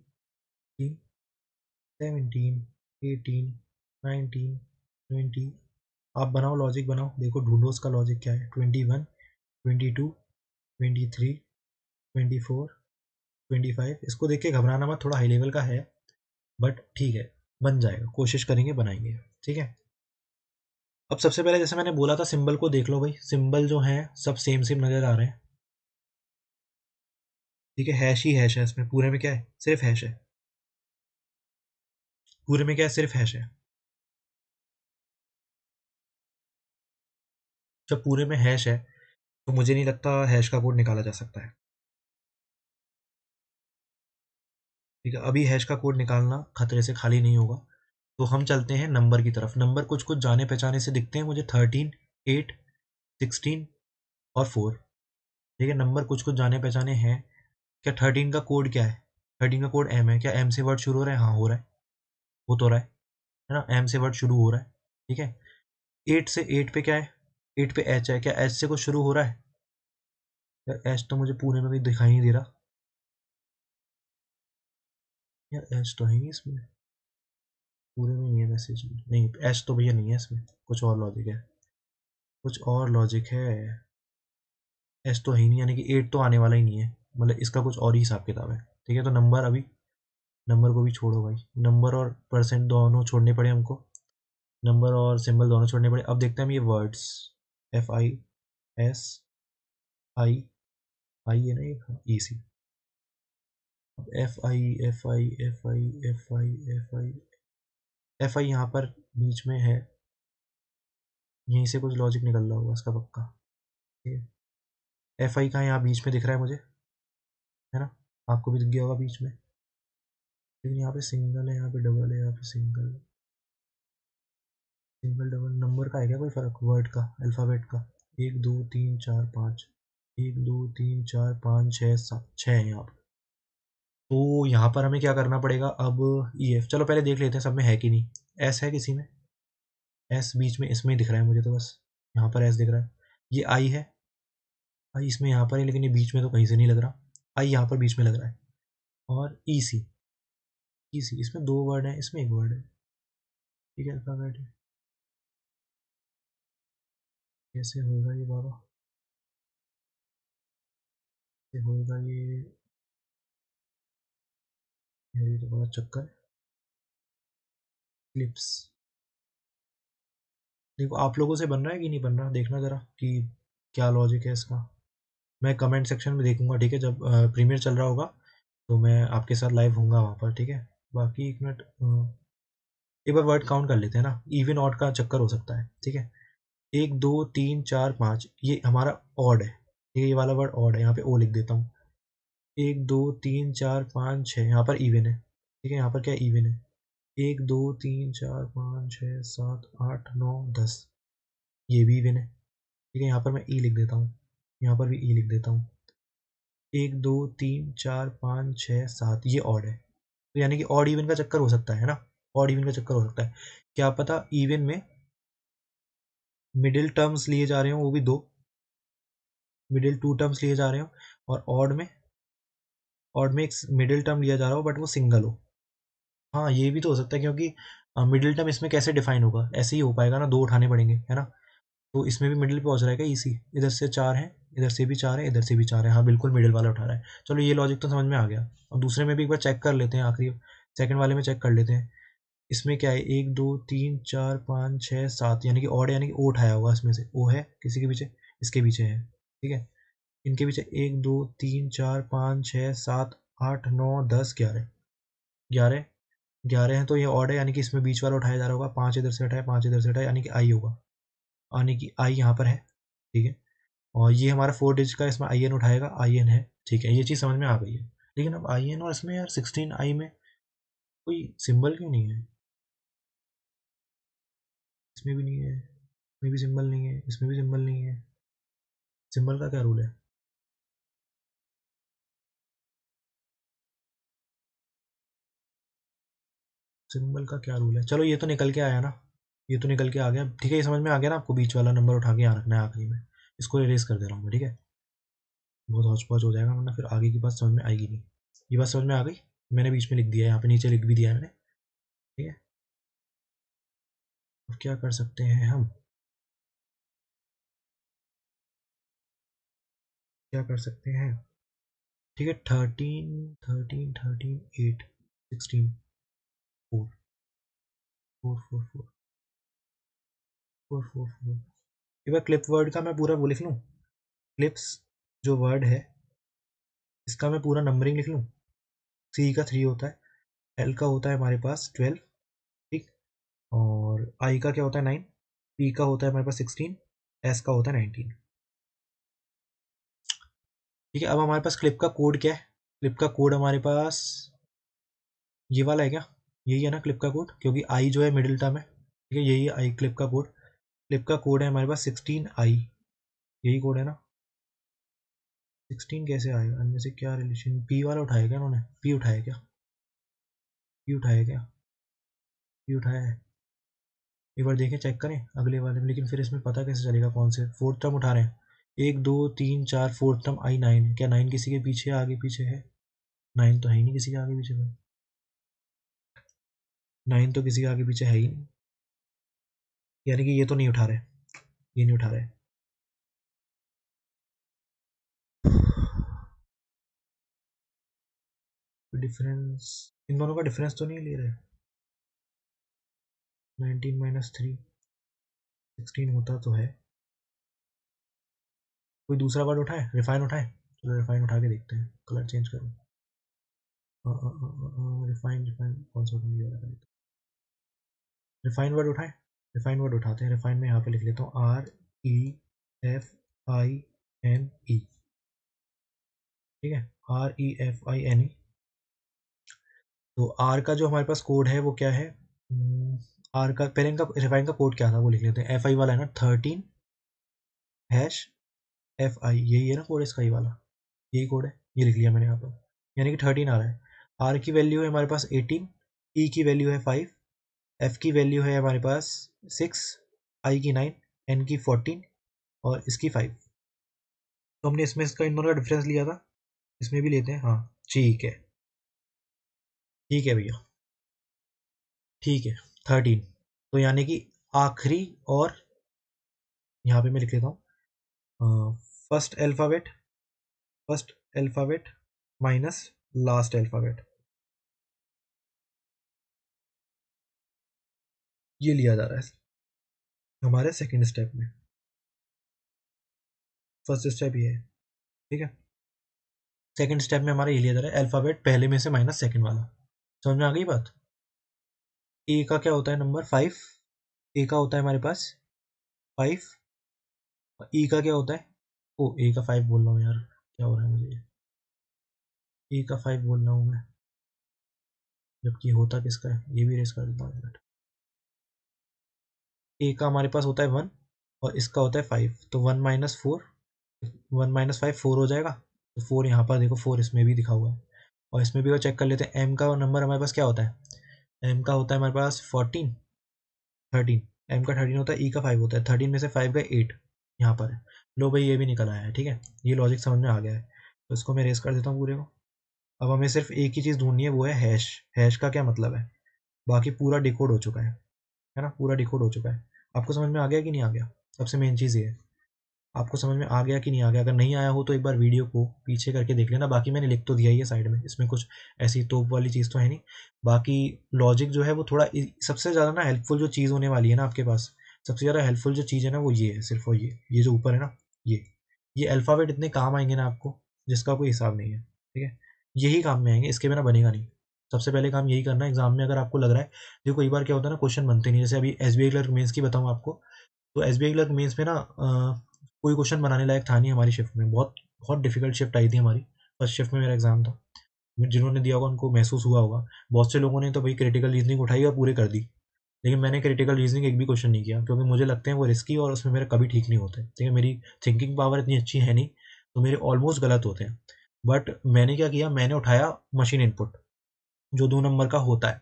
17 18 19 20। आप बनाओ, लॉजिक बनाओ, देखो ढूंढो उसका लॉजिक क्या है। 21 22 23 24 25। इसको देख के घबराना मत, थोड़ा हाई लेवल का है, बट ठीक है, बन जाएगा, कोशिश करेंगे, बनाएंगे। ठीक है, अब सबसे पहले जैसे मैंने बोला था, सिंबल को देख लो भाई। सिंबल जो है सब सेम सेम नज़र आ रहे हैं। ठीक है, हैश ही हैश है इसमें, पूरे में क्या है, सिर्फ हैश है। पूरे में क्या है, सिर्फ हैश है। जब पूरे में हैश है तो मुझे नहीं लगता हैश का कोड निकाला जा सकता है। ठीक है, अभी हैश का कोड निकालना खतरे से खाली नहीं होगा। तो हम चलते हैं नंबर की तरफ। नंबर कुछ कुछ जाने पहचाने से दिखते हैं मुझे, 13 8 16 और 4। ठीक है, नंबर कुछ कुछ जाने पहचाने हैं। क्या 13 का कोड क्या है? 13 का कोड M है। क्या M से वर्ड शुरू हो रहा है? हाँ, हो रहा है, हो तो रहा है ना, M से वर्ड शुरू हो रहा है। ठीक है, 8 से 8 पे क्या है? 8 पे H है। क्या H से कुछ शुरू हो रहा है? यार H तो मुझे पूरे में भी दिखाई नहीं दे रहा। यार H तो है नहीं इसमें, पूरे में नहीं है मैसेज में। नहीं, H तो भैया नहीं है इसमें, कुछ और लॉजिक है, कुछ और लॉजिक है। H तो है ही नहीं, यानी कि 8 तो आने वाला ही नहीं है, मतलब इसका कुछ और ही हिसाब किताब है। ठीक है, तो नंबर, अभी नंबर को भी छोड़ो भाई, नंबर और परसेंट दोनों छोड़ने पड़े हमको, नंबर और सिंबल दोनों छोड़ने पड़े। अब देखते हैं हम ये वर्ड्स, FISI है ना ये, EC। अब FI यहाँ पर बीच में है, यहीं से कुछ लॉजिक निकल रहा होगा इसका पक्का। FI का यहाँ बीच में दिख रहा है मुझे, है ना, आपको भी दिख गया होगा बीच में। लेकिन यहाँ पे सिंगल है, यहाँ पे डबल है, यहाँ पे सिंगल, सिंगल डबल नंबर का है क्या कोई फर्क? वर्ड का, अल्फ़ाबेट का। 1 2 3 4 5, 1 2 3 4 5 6 7, 6 है यहाँ पर। तो यहाँ पर हमें क्या करना पड़ेगा अब? EF, चलो पहले देख लेते हैं सब में है कि नहीं। S है किसी में? S बीच में इसमें ही दिख रहा है मुझे तो, बस यहाँ पर S दिख रहा है। ये I है, I इसमें यहाँ पर है, लेकिन ये बीच में तो कहीं से नहीं लग रहा। I यहाँ पर बीच में लग रहा है। और EC, इसमें 2 वर्ड हैं, इसमें 1 वर्ड है। ठीक है, अल्फ़ाबेट है। कैसे होगा ये बाबा, कैसे होगा ये? ये तो बड़ा चक्कर है। क्लिप्स, देखो आप लोगों से बन रहा है कि नहीं बन रहा, देखना ज़रा कि क्या लॉजिक है इसका। मैं कमेंट सेक्शन में देखूंगा, ठीक है, जब प्रीमियर चल रहा होगा तो मैं आपके साथ लाइव होऊंगा वहाँ पर। ठीक है, बाकी एक मिनट, एक बार वर्ड काउंट कर लेते हैं ना, इवन ऑड का चक्कर हो सकता है। ठीक है, 1 2 3 4 5, ये हमारा ऑड है। ठीक है, ये वाला वर्ड ऑड है, यहाँ पे O लिख देता हूँ। 1 2 3 4 5 6, यहाँ पर इवन है। ठीक है, यहाँ पर क्या इवन है? 1 2 3 4 5 6 7 8 9 10, ये भी इवन है। ठीक है, यहाँ पर मैं ई लिख देता हूँ, यहाँ पर भी ई लिख देता हूँ। 1 2 3 4 5 6 7, ये ऑड है। तो यानी कि ऑड इवन का चक्कर हो सकता है ना, ऑड इवन का चक्कर हो सकता है। क्या पता इवन में मिडिल टर्म्स लिए जा रहे हो, वो भी 2 मिडिल 2 टर्म्स लिए जा रहे हो, और ऑड में एक मिडिल टर्म लिया जा रहा हो बट वो सिंगल हो। हाँ, ये भी तो हो सकता है, क्योंकि मिडिल टर्म इसमें कैसे डिफाइन होगा? ऐसे ही हो पाएगा ना, 2 उठाने पड़ेंगे, है ना। तो इसमें भी मिडिल पे पहुंच रहेगा EC, इधर से 4 है, इधर से भी 4 है, इधर से भी 4 है। हाँ बिल्कुल, मिडिल वाला उठा रहा है। चलो ये लॉजिक तो समझ में आ गया। और दूसरे में भी एक बार चेक कर लेते हैं, आखिरी सेकंड वाले में चेक कर लेते हैं। इसमें क्या है, 1 2 3 4 5 6 7, यानी कि ऑड, यानी कि ओ उठाया होगा इसमें से, ओ है किसी के पीछे, इसके पीछे है, ठीक है। इनके पीछे 1 2 3 4 5 6 7 8 9 10 11, 11 11 हैं, तो ये ऑड है, यानी कि इसमें बीच वाला उठाया जा रहा होगा। 5 इधर से हटाए, 5 इधर से हटाए, यानी कि आई होगा, यानी कि आई यहाँ पर है, ठीक है। और ये हमारा 4 डिजिट का, इसमें आई एन उठाएगा, आई एन है, ठीक है। ये चीज़ समझ में आ गई है। लेकिन अब आई एन और इसमें यार 16 आई में कोई सिंबल क्यों नहीं है? इसमें भी नहीं है, इसमें भी सिंबल नहीं है, इसमें भी सिंबल नहीं है। सिंबल का क्या रूल है? सिंबल का क्या रूल है? चलो ये तो निकल के आया ना, ये तो निकल के आ गया, ठीक है। ये समझ में आ गया ना आपको, बीच वाला नंबर उठा के यहाँ रखना है आखिरी में। इसको इरेज कर दे रहा हूँ मैं, ठीक है। बहुत हौच पौच हो जाएगा, वरना फिर आगे की बात समझ में आएगी नहीं। ये बात समझ में आ गई? मैंने बीच में लिख दिया है, यहाँ पे नीचे लिख भी दिया है मैंने, ठीक है। अब क्या कर सकते हैं हम, क्या कर सकते हैं, ठीक है। 13 13 13 8 16 4 4 4 4 4 4 4। एक बार क्लिप वर्ड का मैं पूरा वो लिख लूँ, क्लिप्स जो वर्ड है इसका मैं पूरा नंबरिंग लिख लूँ। सी का 3 होता है, एल का होता है हमारे पास 12, ठीक। और आई का क्या होता है 9, पी का होता है हमारे पास 16, एस का होता है 19, ठीक है। अब हमारे पास क्लिप का कोड क्या है? क्लिप का कोड हमारे पास ये वाला है क्या? यही है ना क्लिप का कोड, क्योंकि आई जो है मिडिल टर्म है, ठीक है। यही है आई क्लिप का कोड। क्लिप का कोड है हमारे पास 16 आई, यही कोड है ना। 16 कैसे आएगा, इनमें से क्या रिलेशन, पी वाला उठाया क्या उन्होंने? पी उठाया क्या? पी उठाया क्या? पी उठाया है? एक बार देखें, चेक करें अगले वाले में। लेकिन फिर इसमें पता कैसे चलेगा कौन से फोर्थ टर्म उठा रहे हैं? 1 2 3 4 फोर्थ टर्म आई 9, क्या 9 किसी के पीछे आगे पीछे है? 9 तो है ही नहीं किसी के आगे पीछे में, 9 तो किसी के आगे पीछे है ही नहीं, यानी कि ये तो नहीं उठा रहे, ये नहीं उठा रहे। डिफरेंस, इन दोनों का डिफरेंस तो नहीं ले रहे। 19 माइनस 3 16 होता तो है। कोई दूसरा वर्ड उठाए, रिफाइन उठाए, चलो रिफाइन उठा के देखते हैं। कलर चेंज करो, रिफाइन, रिफाइन कौन सा उठाने वाला? रिफाइन वर्ड उठाए, रिफाइन वर्ड उठाते हैं। रिफाइन में यहाँ पे लिख लेता हूँ REFINE, ठीक है, REFINE। तो आर का जो हमारे पास कोड है वो क्या है? आर का पहले, इनका रिफाइन का कोड क्या था वो लिख लेते हैं। FI वाला है ना, 13#FI, यही है ना कोड इसका, ये वाला यही कोड है, ये लिख लिया मैंने यहाँ पर, यानी कि 13 आ रहा है। आर की वैल्यू है हमारे पास 18, ई की वैल्यू है 5, एफ की वैल्यू है हमारे पास 6, आई की 9, एन की 14 और इसकी 5। तो हमने इसमें इसका इन दोनों का डिफरेंस लिया था, इसमें भी लेते हैं, हाँ ठीक है, ठीक है भैया, ठीक है। 13, तो यानी कि आखिरी, और यहाँ पे मैं लिख लेता हूँ first alphabet minus last alphabet, ये लिया जा रहा है हमारे सेकंड स्टेप में। फर्स्ट स्टेप ये है, ठीक है। सेकंड स्टेप में हमारा ये लिया जा रहा है अल्फ़ाबेट पहले में से माइनस सेकंड वाला। समझ में आ गई बात? ए का क्या होता है नंबर 5, ए का होता है हमारे पास 5, ई का क्या होता है, ओ ए का 5 बोल रहा हूँ यार, क्या हो रहा है मुझे, ए का 5 बोल रहा हूँ मैं, जबकि होता किसका है, ये भी रेस कर देता हूँ। ए का हमारे पास होता है 1 और इसका होता है 5, तो 1 - 4, 1 - 5 4 हो जाएगा। तो 4 यहाँ पर देखो, 4 इसमें भी दिखा हुआ है, और इसमें भी वो चेक कर लेते हैं। एम का नंबर हमारे पास क्या होता है? एम का होता है हमारे पास 14 13, एम का 13 होता है, ई का 5 होता है, 13 में से 5 का 8 यहाँ पर है। लो भाई, ये भी निकल आया है, ठीक है। ये लॉजिक समझ में आ गया है, तो इसको मैं रेस कर देता हूँ पूरे को। अब हमें सिर्फ एक ही चीज़ ढूंढनी है, वो है हैश। हैश का क्या मतलब है? बाकी पूरा डिकोड हो चुका है ना, पूरा डिकोड हो चुका है। आपको समझ में आ गया कि नहीं आ गया? सबसे मेन चीज़ ये है। आपको समझ में आ गया कि नहीं आ गया? अगर नहीं आया हो तो एक बार वीडियो को पीछे करके देख लेना, बाकी मैंने लिख तो दिया ही है साइड में, इसमें कुछ ऐसी तोप वाली चीज़ तो है नहीं। बाकी लॉजिक जो है वो थोड़ा सबसे ज़्यादा ना हेल्पफुल जो चीज़ होने वाली है ना आपके पास, सबसे ज़्यादा हेल्पफुल जो चीज़ है ना वो ये है, सिर्फ और ये जो ऊपर है ना, ये अल्फ़ाबेट इतने काम आएंगे ना आपको, जिसका कोई हिसाब नहीं है, ठीक है? यही काम में आएंगे, इसके बिना बनेगा नहीं। सबसे पहले काम यही करना है एग्जाम में, अगर आपको लग रहा है, देखो कई बार क्या होता है ना, क्वेश्चन बनते नहीं, जैसे अभी SBI क्लर्क मेंस की बताऊँ आपको, तो SBI क्लर्क मेंस में ना कोई क्वेश्चन बनाने लायक था नहीं हमारी शिफ्ट में, बहुत बहुत डिफिकल्ट शिफ्ट आई थी हमारी, फर्स्ट शिफ्ट में मेरा एग्जाम था। जिन्होंने दिया होगा उनको महसूस हुआ होगा, बहुत से लोगों ने तो भाई क्रिटिकल रीजनिंग उठाई और पूरे कर दी, लेकिन मैंने क्रिटिकल रीजनिंग एक भी क्वेश्चन नहीं किया, क्योंकि मुझे लगते हैं वो रिस्की और उसमें मेरे कभी ठीक नहीं होते, ठीक है? मेरी थिंकिंग पावर इतनी अच्छी है नहीं, तो मेरे ऑलमोस्ट गलत होते हैं। बट मैंने क्या किया, मैंने उठाया मशीन इनपुट, जो 2 नंबर का होता है,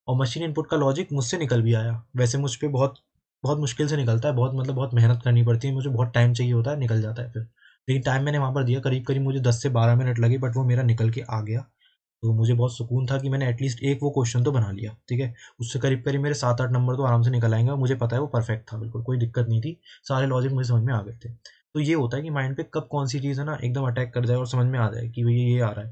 और मशीन इनपुट का लॉजिक मुझसे निकल भी आया। वैसे मुझ पे बहुत बहुत मुश्किल से निकलता है, बहुत मतलब बहुत मेहनत करनी पड़ती है, मुझे बहुत टाइम चाहिए होता है, निकल जाता है फिर, लेकिन टाइम मैंने वहाँ पर दिया, करीब करीब मुझे 10 से 12 मिनट लगे, बट वो मेरा निकल के आ गया। तो मुझे बहुत सुकून था कि मैंने एटलीस्ट एक वो क्वेश्चन तो बना लिया, ठीक है? उससे करीब करीब मेरे 7-8 नंबर तो आराम से निकल आएंगे, और मुझे पता है वो परफेक्ट था, बिल्कुल कोई दिक्कत नहीं थी, सारे लॉजिक मुझे समझ में आ गए थे। तो ये होता है कि माइंड पे कब कौन सी चीज़ है ना एकदम अटैक कर जाए और समझ में आ जाए कि भैया ये आ रहा है,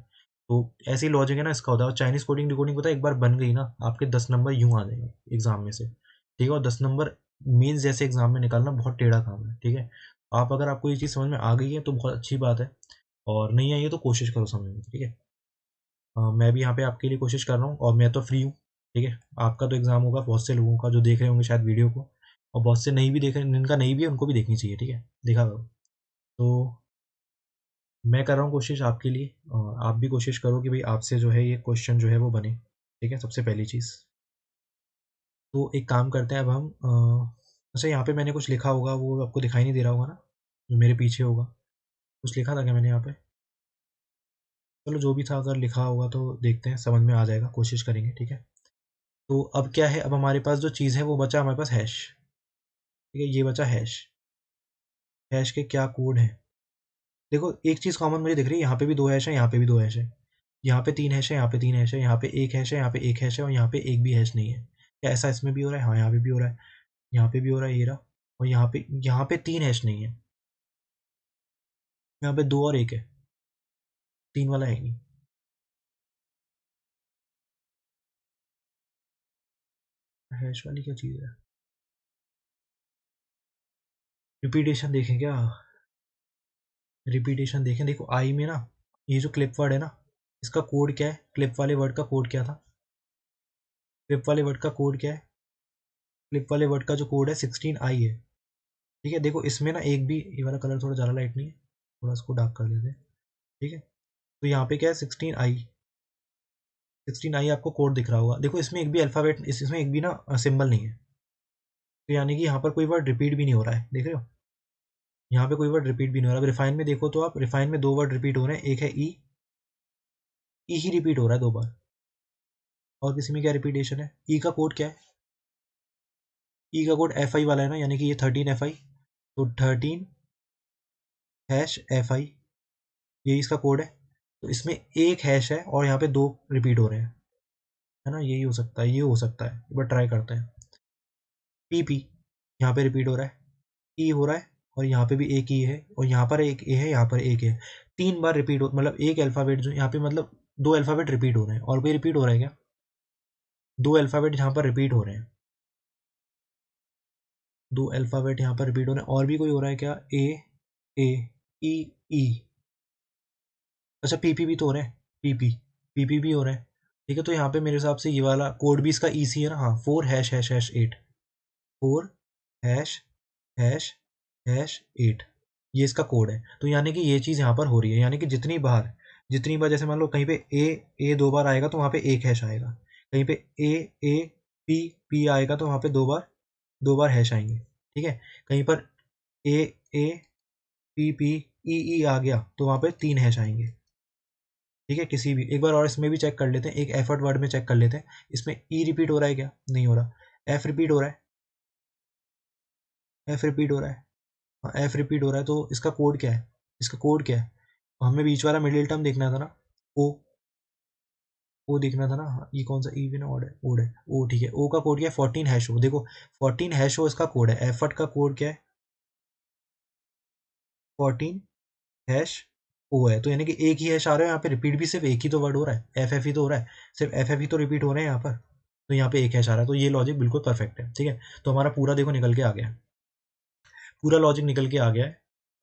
तो ऐसी लॉजिक है ना इसका होता है। और चाइनीज कोडिंग डिकोडिंग होता है, एक बार बन गई ना, आपके 10 नंबर यूं आ जाएंगे एग्जाम में से, ठीक है? और 10 नंबर मीन्स जैसे एग्जाम में निकालना बहुत टेढ़ा काम है, ठीक है? आप अगर आपको ये चीज़ समझ में आ गई है तो बहुत अच्छी बात है, और नहीं आई है तो कोशिश करो समझने की, ठीक है? मैं भी यहाँ पे आपके लिए कोशिश कर रहा हूँ, और मैं तो फ्री हूँ, ठीक है? आपका तो एग्जाम होगा, बहुत से लोगों का जो देख रहे होंगे शायद वीडियो को, और बहुत से नहीं भी देख रहे, जिनका नहीं भी है उनको भी देखनी चाहिए, ठीक है? देखा करो। तो मैं कर रहा हूँ कोशिश आपके लिए, और आप भी कोशिश करो कि भाई आपसे जो है ये क्वेश्चन जो है वो बने, ठीक है? सबसे पहली चीज़ तो एक काम करते हैं अब हम, अच्छा यहाँ पे मैंने कुछ लिखा होगा, वो आपको दिखाई नहीं दे रहा होगा ना, जो मेरे पीछे होगा, कुछ लिखा था क्या मैंने यहाँ पे? चलो जो भी था, अगर लिखा होगा तो देखते हैं, समझ में आ जाएगा, कोशिश करेंगे, ठीक है? तो अब क्या है, अब हमारे पास जो चीज़ है वो बचा हमारे पास हैश, ठीक है? ये बचा हैश। हैश के क्या कोड है? देखो एक चीज़ कॉमन मुझे दिख रही है, यहाँ पे भी 2 हैश है, यहाँ पे भी 2 हैश है, यहाँ पे 3 हैश है, यहाँ पे 3 हैश है, यहाँ पे 1 हैश है, यहाँ पे 1 हैश है, और यहाँ पे एक भी हैश नहीं है। क्या ऐसा इसमें भी हो रहा है? हाँ यहाँ पे भी हो रहा है, यहाँ पे भी हो रहा है, ये रहा। और यहाँ पे 3 हैश नहीं है, यहाँ पे 2 और 1 है, 3 वाला है नहीं। हैश वाली क्या चीज़ है? रिपीटेशन देखें क्या? रिपीटेशन देखें, देखो आई में ना, ये जो क्लिप वर्ड है ना, इसका कोड क्या है? क्लिप वाले वर्ड का कोड क्या था? क्लिप वाले वर्ड का कोड क्या है? क्लिप वाले वर्ड का जो कोड है 16i है, ठीक है? देखो इसमें ना एक भी, ये वाला कलर थोड़ा ज़्यादा लाइट नहीं है, थोड़ा इसको डार्क कर देते हैं, ठीक है? तो यहाँ पे क्या है, 16i आपको कोड दिख रहा होगा। देखो इसमें एक भी अल्फ़ाबेट, इसमें एक भी ना सिंबल नहीं है, तो यानी कि यहाँ पर कोई वर्ड रिपीट भी नहीं हो रहा है, देख रहे हो? यहाँ पे कोई वर्ड रिपीट भी नहीं हो रहा। अब रिफाइन में देखो तो आप, रिफाइन में 2 वर्ड रिपीट हो रहे हैं, एक है ई ही रिपीट हो रहा है 2 बार। और किसी में क्या रिपीटेशन है? ई का कोड क्या है? ई का कोड FI वाला है ना, यानी कि ये 13FI, तो 13#FI, यही इसका कोड है। तो इसमें एक हैश है और यहाँ पे 2 रिपीट हो रहे हैं, है ना? यही हो सकता है, ये हो सकता है, एक बार ट्राई करते हैं। PP यहाँ पे रिपीट हो रहा है, ई हो रहा है, और यहाँ पे भी एक ई है, और यहाँ पर एक ए है, यहाँ पर एक है, 3 बार रिपीट हो, मतलब एक अल्फ़ाबेट जो यहाँ पे, मतलब 2 अल्फ़ाबेट रिपीट हो रहे हैं। और कोई रिपीट हो रहा है क्या? 2 अल्फ़ाबेट यहाँ पर रिपीट हो रहे हैं, 2 अल्फ़ाबेट यहाँ पर रिपीट हो रहे हैं। और भी कोई हो रहा है क्या? ए ई ई, अच्छा PP भी तो हो रहा है, PP भी हो रहा है, ठीक है? तो यहाँ पे मेरे हिसाब से ये वाला कोड भी इसका EC है ना, हाँ, 4###8, 4###8, ये इसका कोड है। तो यानी कि ये चीज़ यहाँ पर हो रही है, यानी कि जितनी बार जैसे मान लो कहीं पे ए 2 बार आएगा तो वहाँ पे एक हैश आएगा, कहीं पे ए पी आएगा तो वहाँ पे 2 बार हैश आएंगे, ठीक है? कहीं पर ए पी ई आ गया तो वहाँ पे 3 हैश आएंगे, ठीक है? किसी भी एक बार और इसमें भी चेक कर लेते हैं, एक एफर्ट वर्ड में चेक कर लेते हैं, इसमें ई रिपीट हो रहा है क्या? नहीं हो रहा। एफ रिपीट हो रहा है, एफ रिपीट हो रहा है, हाँ एफ रिपीट हो रहा है, तो इसका कोड क्या है? इसका कोड क्या है? हमें बीच वाला मिडिल टर्म देखना था ना, ओ ओ देखना था ना, हाँ, ये कौन सा इवन ऑड है? ओड है, ओ ठीक है। ओ का कोड क्या है? 14#, देखो 14#, इसका कोड है। एफर्ट का कोड क्या है? 14 हैश ओ है, तो यानी कि एक ही हैश आ रहा है यहाँ पे, रिपीट भी सिर्फ एक ही तो वर्ड हो रहा है, एफ एफ ही तो हो रहा है, सिर्फ एफ एफ ही तो रिपीट हो रहे हैं यहाँ पर, तो यहाँ पे एक हैश आ रहा है, तो ये लॉजिक बिल्कुल परफेक्ट है। ठीक है, तो हमारा पूरा देखो निकल के आ गया है, पूरा लॉजिक निकल के आ गया है,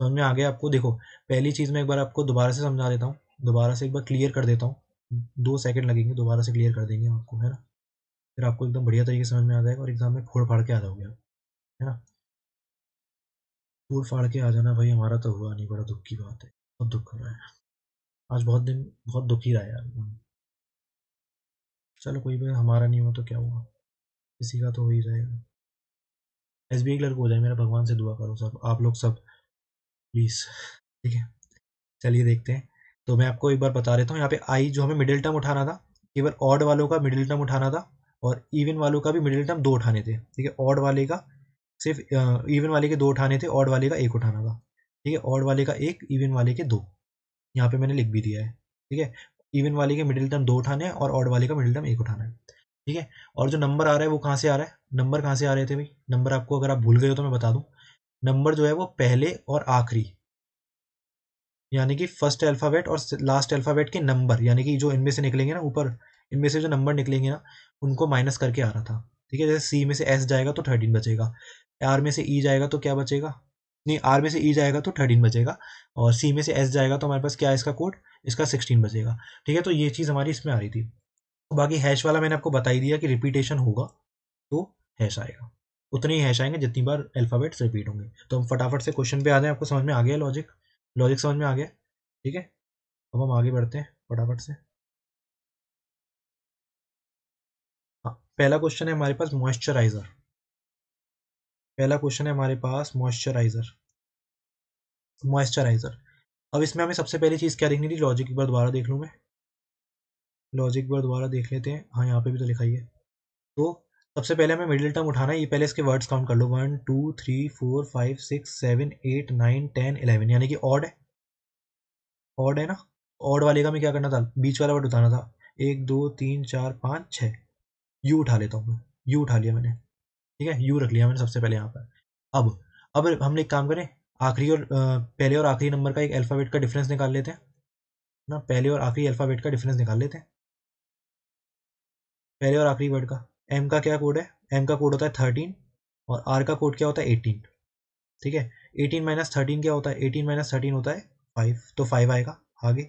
समझ में आ गया आपको। देखो पहली चीज़ मैं एक बार आपको दोबारा से समझा देता हूँ, दोबारा से एक बार क्लियर कर देता हूँ, 2 सेकंड लगेंगे, दोबारा से क्लियर कर देंगे हम आपको, है ना, फिर आपको एकदम बढ़िया तरीके से समझ में आ जाएगा और एग्जाम में फोड़ फाड़ के आ जाओगे आप, है ना। फोड़ फाड़ के आ जाना भाई, हमारा तो हुआ नहीं, बड़ा दुख की बात है, बहुत दुख हो रहा है आज, बहुत दिन बहुत दुखी रहा यार। चलो कोई बात, हमारा नहीं हुआ तो क्या हुआ, किसी का तो हो ही जाएगा। एसबीआई क्लर्क हो जाए, मेरा भगवान से दुआ करो सब, आप लोग सब प्लीज़। ठीक है, चलिए देखते हैं। तो मैं आपको एक बार बता देता हूँ, यहाँ पे आई जो हमें मिडिल टर्म उठाना था, केवल ऑड वालों का मिडिल टर्म उठाना था, और इवन वालों का भी मिडिल टर्म 2 उठाने थे। ठीक है, ऑड वाले का सिर्फ इवन वाले के 2 उठाने थे, ऑड वाले का 1 उठाना था। ठीक है, ऑड वाले का 1, इवन वाले के 2, यहाँ पे मैंने लिख भी दिया है। ठीक है, इवन वाले के मिडिल टर्म 2 उठाने हैं और ऑड वाले का मिडिल टर्म 1 उठाना है। ठीक है, और जो नंबर आ रहा है वो कहाँ से आ रहा है, नंबर कहाँ से आ रहे थे भाई, नंबर आपको अगर आप भूल गए हो तो मैं बता दूं, नंबर जो है वो पहले और आखिरी, यानी कि फर्स्ट अल्फ़ाबेट और लास्ट अल्फ़ाबेट के नंबर, यानी कि जो इनमें से निकलेंगे ना ऊपर, इनमें से जो नंबर निकलेंगे ना, उनको माइनस करके आ रहा था। ठीक है, जैसे सी में से एस जाएगा तो 13 बचेगा, आर में से ई जाएगा तो क्या बचेगा, नहीं आर में से ई जाएगा तो 13 बचेगा, और सी में से एस जाएगा तो हमारे पास क्या है इसका कोड, इसका 16 बचेगा। ठीक है, तो ये चीज़ हमारी इसमें आ रही थी। बाकी हैश वाला मैंने आपको बता ही दिया कि रिपीटेशन होगा तो हैश आएगा, उतने ही हैश आएंगे जितनी बार अल्फ़ाबेट्स रिपीट होंगे। तो हम फटाफट से क्वेश्चन पे आ जाएं, आपको समझ में आ गया लॉजिक, लॉजिक समझ में आ गया। ठीक है, अब हम आगे बढ़ते हैं फटाफट से। हाँ, पहला क्वेश्चन है हमारे पास मॉइस्चराइजर, पहला क्वेश्चन है हमारे पास मॉइस्चराइजर, मॉइस्चराइजर। अब इसमें हमें सबसे पहली चीज़ क्या देखनी थी, लॉजिक एक बार दोबारा देख लूँ मैं, लॉजिक एक बार दोबारा देख लेते हैं, हाँ यहाँ पे भी तो लिखा ही है। तो सबसे पहले हमें मिडिल टर्म उठाना है, ये पहले इसके वर्ड्स काउंट कर लो, 1 2 3 4 5 6 7 8 9 10 11, यानी कि ऑड है, ऑड है ना, ऑड वाले का मैं क्या करना था, बीच वाला वर्ड उठाना था, 1 2 3 4 5 6, यू उठा लेता हूँ मैं, यू उठा लिया मैंने। ठीक है, यू रख लिया मैंने सबसे पहले यहाँ पर। अब हमने एक काम करें, आखिरी और पहले और आखिरी नंबर का एक अल्फ़ाबेट का डिफरेंस निकाल लेते हैं ना, पहले और आखिरी अल्फ़ाबेट का डिफरेंस निकाल लेते हैं, पहले और आखिरी वर्ड का। एम का क्या कोड है, एम का कोड होता है 13, और आर का कोड क्या होता है 18। ठीक है, 18 माइनस 13 क्या होता है, 18 माइनस 13 होता है 5, तो 5 आएगा आगे,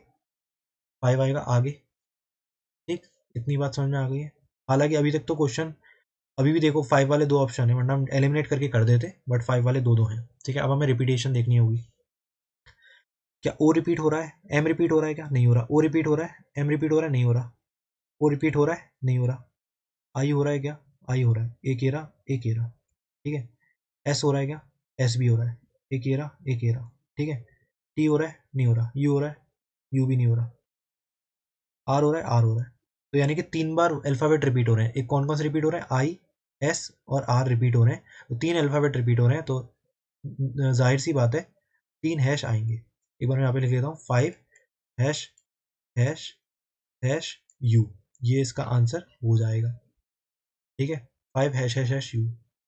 5 आएगा आगे। ठीक, इतनी बात समझ में आ गई है। हालांकि अभी तक तो क्वेश्चन, अभी भी देखो 5 वाले 2 ऑप्शन है, वरना हम एलिमिनेट करके कर देते, बट 5 वाले 2 हैं। ठीक है, अब हमें रिपीटेशन देखनी होगी, क्या ओ रिपीट हो रहा है, एम रिपीट हो रहा है, क्या नहीं हो रहा, ओ रिपीट हो रहा है, एम रिपीट हो रहा है, नहीं हो रहा, ओ रिपीट हो रहा है, नहीं हो रहा, आई हो रहा है क्या, आई हो रहा है, एक ये रहा, एक ये रहा। ठीक है, एस हो रहा है क्या, एस भी हो रहा है, एक ये रहा, एक ये रहा। ठीक है, टी हो रहा है, नहीं हो रहा, यू हो रहा है, यू भी नहीं हो रहा, आर हो रहा है, आर हो रहा है। तो यानी कि 3 बार अल्फ़ाबेट रिपीट हो रहे हैं, एक कौन कौन से रिपीट हो रहे हैं, आई, एस और आर रिपीट हो रहे हैं, तो 3 अल्फ़ाबेट रिपीट हो रहे हैं, तो जाहिर सी बात है 3 हैश आएंगे। एक बार मैं यहाँ पे लिख देता हूँ, 5 हैश हैश हैश यू, ये इसका आंसर हो जाएगा। ठीक है, 5 हैश हैश हैश यू,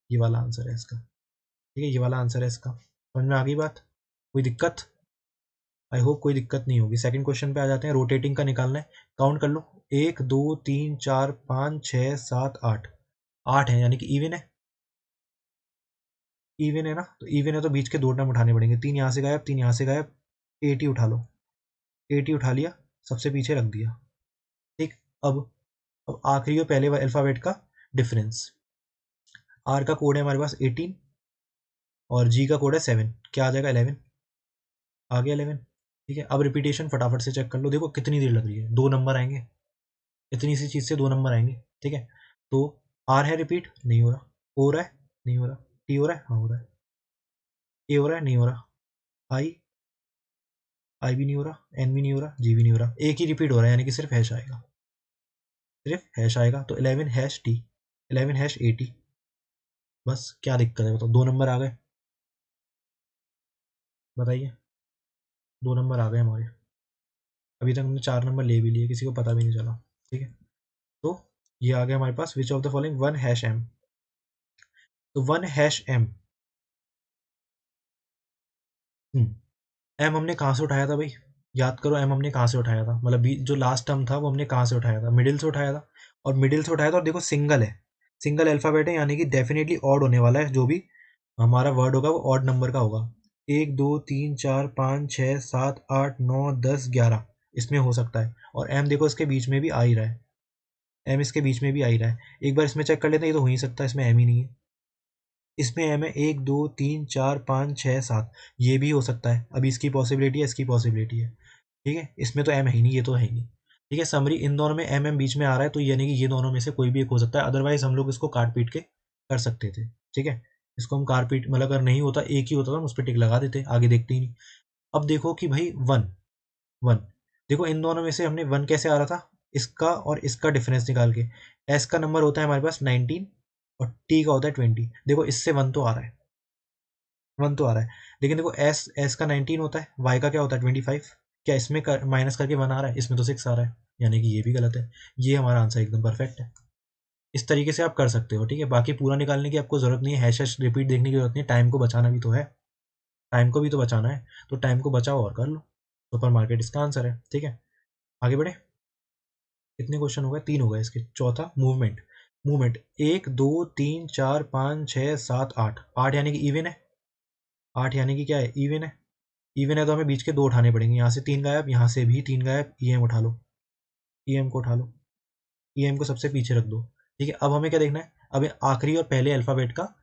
ये वाला आंसर है इसका। ठीक है, ये वाला आंसर है इसका, समझ में आ गई बात, कोई दिक्कत, आई होप कोई दिक्कत नहीं होगी। सेकंड क्वेश्चन पे आ जाते हैं, रोटेटिंग का निकालना है, काउंट कर लो, 1 2 3 4 5 6 7 8, 8 है, यानी कि इवन है, इवन है ना, तो इवन है तो बीच के 2 टर्म उठाने पड़ेंगे, 3 यहाँ से गायब, 3 यहाँ से गायब, 8 ही उठा लो, 8 ही उठा लिया, सबसे पीछे रख दिया। ठीक, अब आखिरी और पहले अल्फ़ाबेट का डिफरेंस, आर का कोड है हमारे पास 18, और जी का कोड है 7, क्या आ जाएगा 11, आ गया 11। ठीक है, अब रिपीटेशन फटाफट से चेक कर लो, देखो कितनी देर लग रही है, 2 नंबर आएंगे, इतनी सी चीज़ से 2 नंबर आएंगे। ठीक है, तो आर है रिपीट, नहीं हो रहा, ओ हो रहा है, नहीं हो रहा, टी हो रहा है, हाँ हो रहा है, ए हो रहा है, नहीं हो रहा, आई, आई भी नहीं हो रहा, एन भी नहीं हो रहा, जी भी नहीं हो रहा, एक ही रिपीट हो रहा है, यानी कि सिर्फ हैश आएगा, सिर्फ हैश आएगा, तो 11 hash T, 11 hash A T, बस क्या दिक्कत है बताओ, 2 नंबर आ गए, बताइए, 2 नंबर आ गए हमारे, अभी तक हमने 4 नंबर ले भी लिए, किसी को पता भी नहीं चला। ठीक है, तो ये आ गया हमारे पास, which of the following 1 hash M, तो 1 हैश एम, एम हमने कहाँ से उठाया था भाई, याद करो एम हमने कहाँ से उठाया था, मतलब जो लास्ट टर्म था वो हमने कहाँ से उठाया था, मिडिल से उठाया था। और मिडिल से उठाया था, और देखो सिंगल है, सिंगल अल्फ़ाबेट है, यानी कि डेफिनेटली ऑड होने वाला है, जो भी हमारा वर्ड होगा वो ऑड नंबर का होगा। 1 2 3 4 5 6 7 8 9 10 11 इसमें हो सकता है। और एम देखो इसके बीच में भी आ ही रहा है, एम इसके बीच में भी आ ही रहा है। एक बार इसमें चेक कर लेते हैं, ये तो हो ही सकता है, इसमें एम ही नहीं है। इसमें एम है 1 2 3 4 5 6 7, ये भी हो सकता है। अभी इसकी पॉसिबिलिटी है, इसकी पॉसिबिलिटी है, ठीक है। इसमें तो एम है ही नहीं, ये तो है ही नहीं, ठीक है। समरी इन दोनों में एम एम बीच में आ रहा है, तो यानी कि ये दोनों में से कोई भी एक हो सकता है। अदरवाइज हम लोग इसको काट पीट के कर सकते थे, ठीक है। इसको हम काट पीट, मतलब अगर नहीं होता, एक ही होता तो हम उस पर टिक लगा देते, आगे देखते ही नहीं। अब देखो कि भाई वन, वन, देखो इन दोनों में से हमने वन कैसे आ रहा था, इसका और इसका डिफरेंस निकाल के। एस का नंबर होता है हमारे पास 19 और टी का होता है 20। देखो इससे वन तो आ रहा है, वन तो आ रहा है, लेकिन देखो एस एस का 19 होता है, वाई का क्या होता है 25। क्या इसमें माइनस करके वन आ रहा है, इसमें तो 6 आ रहा है, यानी कि ये भी गलत है। ये हमारा आंसर एकदम परफेक्ट है। इस तरीके से आप कर सकते हो, ठीक है। बाकी पूरा निकालने की आपको जरूरत नहीं है, हैश हैश रिपीट देखने की जरूरत नहीं है, टाइम को बचाना भी तो है, टाइम को भी तो बचाना है, तो टाइम को बचाओ और कर लो। सुपर मार्केट इसका आंसर है, ठीक है। आगे बढ़े, कितने क्वेश्चन हो गए, 3 हो गए इसके। चौथा मूवमेंट, मूवमेंट 1 2 3 4 5 6 7 8, 8 यानी कि इवन है, 8 यानी कि क्या है, इवन है। इवन है तो हमें बीच के 2 उठाने पड़ेंगे, यहाँ से 3 गायब, यहाँ से भी 3 गायब, ई एम उठा लो, ई एम को उठा लो, ई एम को सबसे पीछे रख दो, ठीक है। अब हमें क्या देखना है, अब आखिरी और पहले अल्फ़ाबेट का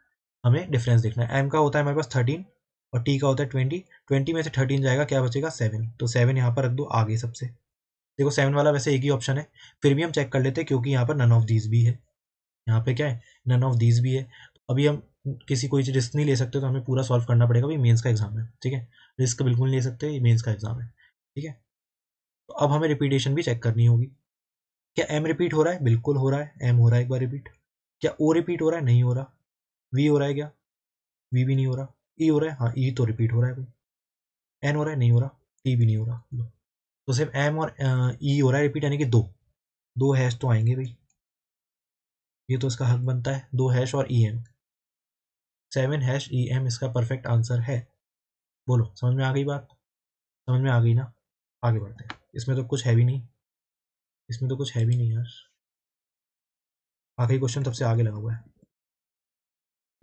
हमें डिफरेंस देखना है। एम का होता है हमारे पास 13 और टी का होता है 20, 20 में से 13 जाएगा, क्या बचेगा 7, तो 7 यहाँ पर रख दो आगे सबसे। देखो 7 वाला वैसे एक ही ऑप्शन है, फिर भी हम चेक कर लेते हैं, क्योंकि यहाँ पर नन ऑफ दीज भी है, यहाँ पे क्या है, नन ऑफ दीज भी है। तो अभी हम किसी कोई रिस्क नहीं ले सकते, तो हमें पूरा सॉल्व करना पड़ेगा, भाई मेंस का एग्जाम है, ठीक है। रिस्क बिल्कुल नहीं ले सकते, ये मेंस का एग्जाम है, ठीक है। तो अब हमें रिपीटेशन भी चेक करनी होगी। क्या एम रिपीट हो रहा है, बिल्कुल हो रहा है, एम हो रहा है एक बार रिपीट। क्या ओ रिपीट हो रहा है, नहीं हो रहा। वी हो रहा है क्या, वी भी नहीं हो रहा। ई हो रहा है, हाँ ई तो रिपीट हो रहा है भाई। एन हो रहा है, नहीं हो रहा। टी भी नहीं हो रहा। तो सिर्फ एम और ई हो रहा है रिपीट, यानी कि दो, दो हैश तो आएंगे भाई, ये तो इसका हक बनता है, दो हैश और E M, 7 hash E M इसका परफेक्ट आंसर है। बोलो समझ में आ गई बात, समझ में आ गई ना। आगे बढ़ते हैं, इसमें तो कुछ है भी नहीं, इसमें तो कुछ है भी नहीं यार। आखिरी क्वेश्चन सबसे आगे लगा हुआ है,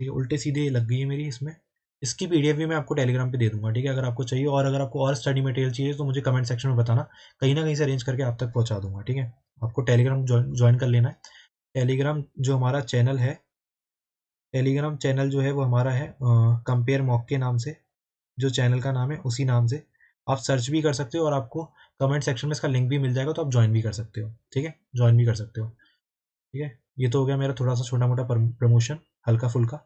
ठीक है। उल्टे सीधे लग गई है मेरी इसमें। इसकी पीडीएफ भी मैं आपको टेलीग्राम पे दे दूंगा, ठीक है, अगर आपको चाहिए। और अगर आपको और स्टडी मटेरियल चाहिए तो मुझे कमेंट सेक्शन में बताना, कहीं ना कहीं से अरेंज करके आप तक पहुंचा दूंगा, ठीक है। आपको टेलीग्राम ज्वाइन कर लेना है। टेलीग्राम जो हमारा चैनल है, टेलीग्राम चैनल जो है वो हमारा है कंपेयर मॉक के नाम से, जो चैनल का नाम है उसी नाम से आप सर्च भी कर सकते हो, और आपको कमेंट सेक्शन में इसका लिंक भी मिल जाएगा, तो आप ज्वाइन भी कर सकते हो, ठीक है, ज्वाइन भी कर सकते हो, ठीक है। ये तो हो गया मेरा थोड़ा सा छोटा मोटा प्रमोशन, हल्का फुल्का,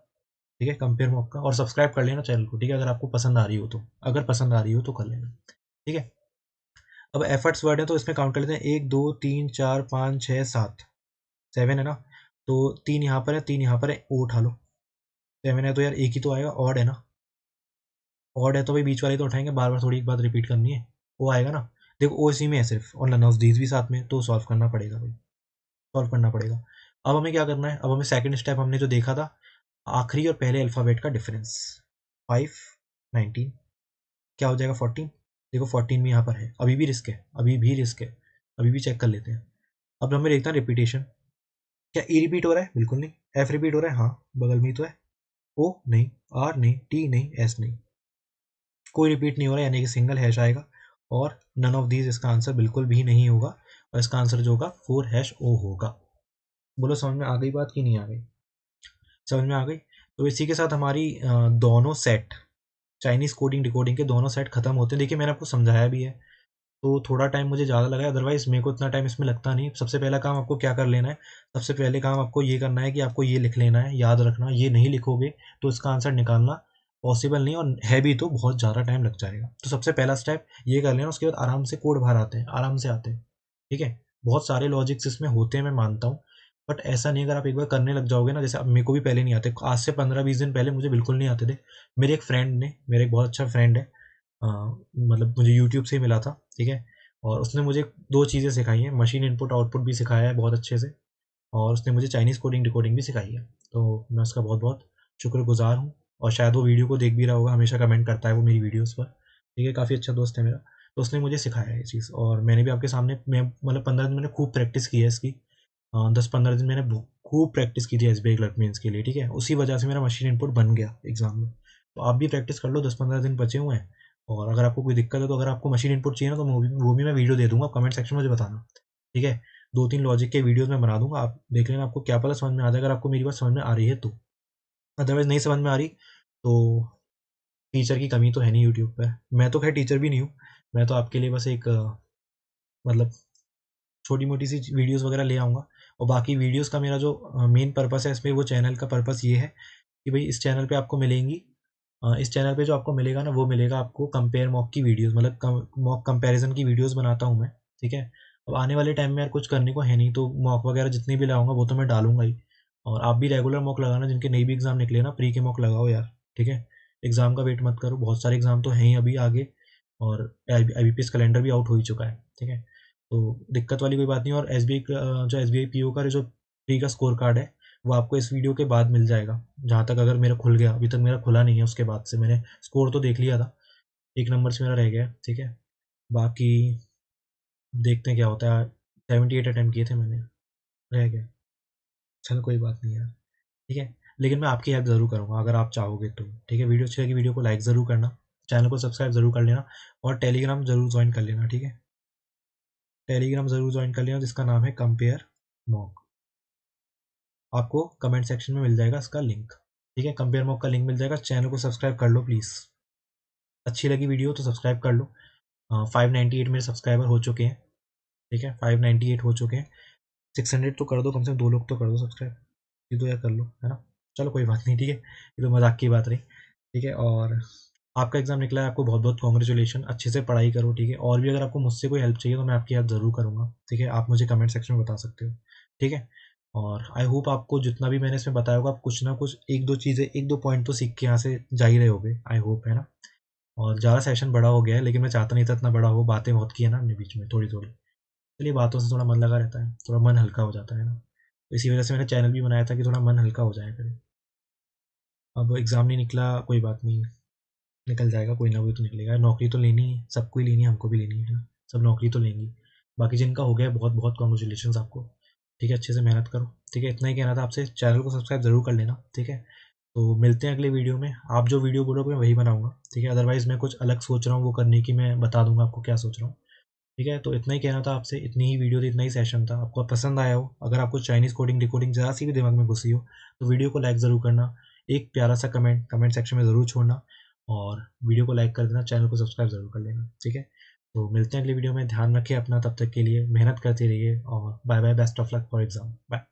ठीक है, कंपेयर मॉक का। और सब्सक्राइब कर लेना चैनल को, ठीक है, अगर आपको पसंद आ रही हो तो, अगर पसंद आ रही हो तो कर लेना, ठीक है। अब एफर्ट्स वर्ड है तो इसमें काउंट कर लेते हैं, 1 2 3 4 5 6 7, 7 है ना। तो 3 यहाँ पर है, 3 यहाँ पर है, ओ उठा लो। 7 है तो यार एक ही तो आएगा, ऑड है ना, ऑड है तो भाई बीच वाले तो उठाएंगे, बार बार थोड़ी एक बात रिपीट करनी है, वो आएगा ना। देखो ओ इसी में है सिर्फ, और नन ऑफ दीज भी साथ में, तो सॉल्व करना पड़ेगा भाई, सॉल्व करना पड़ेगा। अब हमें क्या करना है, अब हमें सेकंड स्टेप हमने जो देखा था, आखिरी और पहले अल्फ़ाबेट का डिफरेंस, 5 19 क्या हो जाएगा 14। देखो 14 भी यहाँ पर है, अभी भी रिस्क है, अभी भी रिस्क है, अभी भी चेक कर लेते हैं। अब हमें देखना है रिपीटेशन, क्या ई रिपीट हो रहा है, बिल्कुल नहीं। एफ रिपीट हो रहा है, हाँ बगल में ही तो है। ओ नहीं, आर नहीं, टी नहीं, एस नहीं, कोई रिपीट नहीं हो रहा है, यानी कि सिंगल हैश आएगा। और नन ऑफ दीज इसका आंसर बिल्कुल भी नहीं होगा, और इसका आंसर जो होगा 4 हैश ओ होगा। बोलो समझ में आ गई बात कि नहीं आ गई, समझ में आ गई। तो इसी के साथ हमारी दोनों सेट, चाइनीज़ कोडिंग डिकोडिंग के दोनों सेट खत्म होते हैं। देखिए मैंने आपको समझाया भी है, तो थोड़ा टाइम मुझे ज़्यादा लगा है, अदरवाइज मेरे को इतना टाइम इसमें लगता नहीं। सबसे पहला काम आपको क्या कर लेना है, सबसे पहले काम आपको ये करना है कि आपको ये लिख लेना है, याद रखना, ये नहीं लिखोगे तो इसका आंसर निकालना पॉसिबल नहीं, और है भी तो बहुत ज़्यादा टाइम लग जाएगा। तो सबसे पहला स्टेप ये कर लेना, उसके बाद आराम से कोड बाहर आते हैं, आराम से आते हैं, ठीक है। बहुत सारे लॉजिक्स इसमें होते हैं, मैं मानता हूँ, बट ऐसा नहीं, अगर आप एक बार करने लग जाओगे ना, जैसे अब मेरे को भी पहले नहीं आते, आज से 15-20 दिन पहले मुझे बिल्कुल नहीं आते थे। मेरे एक फ्रेंड ने, मेरा एक बहुत अच्छा फ्रेंड है, मतलब मुझे यूट्यूब से ही मिला था, ठीक है। और उसने मुझे दो चीज़ें सिखाई हैं, मशीन इनपुट आउटपुट भी सिखाया है बहुत अच्छे से, और उसने मुझे चाइनीज़ कोडिंग डिकोडिंग भी सिखाई है, तो मैं उसका बहुत बहुत शुक्रगुजार हूँ। और शायद वो वीडियो को देख भी रहा होगा, हमेशा कमेंट करता है वो मेरी वीडियोज़ पर, ठीक है, काफ़ी अच्छा दोस्त है मेरा, तो उसने मुझे सिखाया ये चीज़, और मैंने भी आपके सामने, मैं मतलब 15 दिन मैंने खूब प्रैक्टिस की है इसकी। 10-15 दिन मैंने खूब प्रैक्टिस की थी एसबीआई क्लर्क मेंस के लिए, ठीक है, उसी वजह से मेरा मशीन इनपुट बन गया एग्जाम में। तो आप भी प्रैक्टिस कर लो, 10-15 दिन बचे हुए हैं, और अगर आपको कोई दिक्कत है तो अगर आपको मशीन इनपुट चाहिए ना तो वो भी मैं वीडियो दे दूंगा, कमेंट सेक्शन में मुझे बताना, ठीक है। 2-3 लॉजिक के वीडियोस मैं बना दूंगा, आप देख लेना, आपको क्या पता समझ में आ जाए, अगर आपको मेरी बात समझ में आ रही है तो। अदरवाइज नहीं समझ में आ रही तो टीचर की कमी तो है नहीं यूट्यूब पर, मैं तो खैर टीचर भी नहीं हूँ, मैं तो आपके लिए बस एक मतलब छोटी मोटी सी वीडियोस वगैरह ले आऊँगा। और बाकी वीडियोस का मेरा जो मेन पर्पस है इसमें, वो चैनल का पर्पस ये है कि भाई इस चैनल पे आपको मिलेंगी, इस चैनल पे जो आपको मिलेगा ना वो मिलेगा आपको कंपेयर मॉक की वीडियोस, मतलब मॉक कंपैरिजन की वीडियोस बनाता हूँ मैं, ठीक है। अब आने वाले टाइम में यार कुछ करने को है नहीं, तो मॉक वगैरह जितनी भी लगाऊंगा वो तो मैं डालूंगा ही। और आप भी रेगुलर मॉक लगाना, जिनके नहीं भी एग्जाम निकले ना, प्री के मॉक लगाओ यार, ठीक है। एग्जाम का वेट मत करो, बहुत सारे एग्जाम तो हैं ही अभी आगे, और IBPS कैलेंडर भी आउट हो ही चुका है, ठीक है। तो दिक्कत वाली कोई बात नहीं। और जो SBI PO का जो प्री का स्कोर कार्ड है वो आपको इस वीडियो के बाद मिल जाएगा, जहाँ तक अगर मेरा खुल गया, अभी तक मेरा खुला नहीं है, उसके बाद से मैंने स्कोर तो देख लिया था, 1 नंबर से मेरा रह गया है, ठीक है। बाकी देखते हैं क्या होता है, 78 अटैम्प्ट किए थे मैंने, रह गया, चलो कोई बात नहीं यार, ठीक है। लेकिन मैं आपकी हेल्प ज़रूर करूँगा अगर आप चाहोगे तो, ठीक है। वीडियो अच्छी लगी, वीडियो को लाइक ज़रूर करना, चैनल को सब्सक्राइब ज़रूर कर लेना, और टेलीग्राम ज़रूर ज्वाइन कर लेना, ठीक है। टेलीग्राम ज़रूर ज्वाइन कर लेना, जिसका नाम है कंपेयर मॉक, आपको कमेंट सेक्शन में मिल जाएगा इसका लिंक, ठीक है। कंपेयर मॉक का लिंक मिल जाएगा, चैनल को सब्सक्राइब कर लो प्लीज़, अच्छी लगी वीडियो तो सब्सक्राइब कर लो। 598 मेरे सब्सक्राइबर हो चुके हैं, ठीक है, 598 हो चुके हैं, 600 तो कर दो, कम से कम 2 लोग तो कर दो सब्सक्राइब, ये तो यार कर लो, है ना। चलो कोई बात नहीं, ठीक है, ये तो मजाक की बात रही, ठीक है। और आपका एग्ज़ाम निकला है, आपको बहुत बहुत कॉन्ग्रेचुलेशन, अच्छे से पढ़ाई करो, ठीक है। और भी अगर आपको मुझसे कोई हेल्प चाहिए तो मैं आपकी हेल्प ज़रूर करूँगा, ठीक है, आप मुझे कमेंट सेक्शन में बता सकते हो, ठीक है। और आई होप आपको जितना भी मैंने इसमें बताया होगा, आप कुछ ना कुछ 1-2 चीज़ें, 1-2 पॉइंट तो सीख के यहाँ से जा ही रहे होगे, आई होप, है ना। और ज़्यादा सेशन बड़ा हो गया है, लेकिन मैं चाहता नहीं था इतना बड़ा हो, बातें बहुत की है ना हमने बीच में थोड़ी थोड़ी, चलिए बातों से थोड़ा मन लगा रहता है, थोड़ा मन हल्का हो जाता है ना, तो इसी वजह से मैंने चैनल भी बनाया था कि थोड़ा मन हल्का हो जाए करे। अब एग्ज़ाम नहीं निकला, कोई बात नहीं, निकल जाएगा, कोई ना कोई तो निकलेगा, नौकरी तो लेनी है, सबको ही लेनी है, हमको भी लेनी है ना, सब नौकरी तो लेंगी। बाकी जिनका हो गया बहुत बहुत कॉन्ग्रेचुलेशन आपको, ठीक है, अच्छे से मेहनत करो, ठीक है। इतना ही कहना था आपसे, चैनल को सब्सक्राइब ज़रूर कर लेना, ठीक है। तो मिलते हैं अगले वीडियो में, आप जो वीडियो बोलोगे मैं वही बनाऊंगा, ठीक है। अदरवाइज़ मैं कुछ अलग सोच रहा हूँ वो करने की, मैं बता दूंगा आपको क्या सोच रहा हूँ, ठीक है। तो इतना ही कहना था आपसे, इतनी ही वीडियो थी, इतना ही सेशन था, आपको पसंद आया हो, अगर आपको चाइनीज़ कोडिंग डिकोडिंग ज़रा सी भी दिमाग में घुसी हो तो वीडियो को लाइक ज़रूर करना, एक प्यारा सा कमेंट सेक्शन में ज़रूर छोड़ना, और वीडियो को लाइक कर देना, चैनल को सब्सक्राइब ज़रूर कर लेना, ठीक है। तो मिलते हैं अगले वीडियो में, ध्यान रखें अपना, तब तक के लिए मेहनत करते रहिए, और bye bye, best of luck for exam, bye.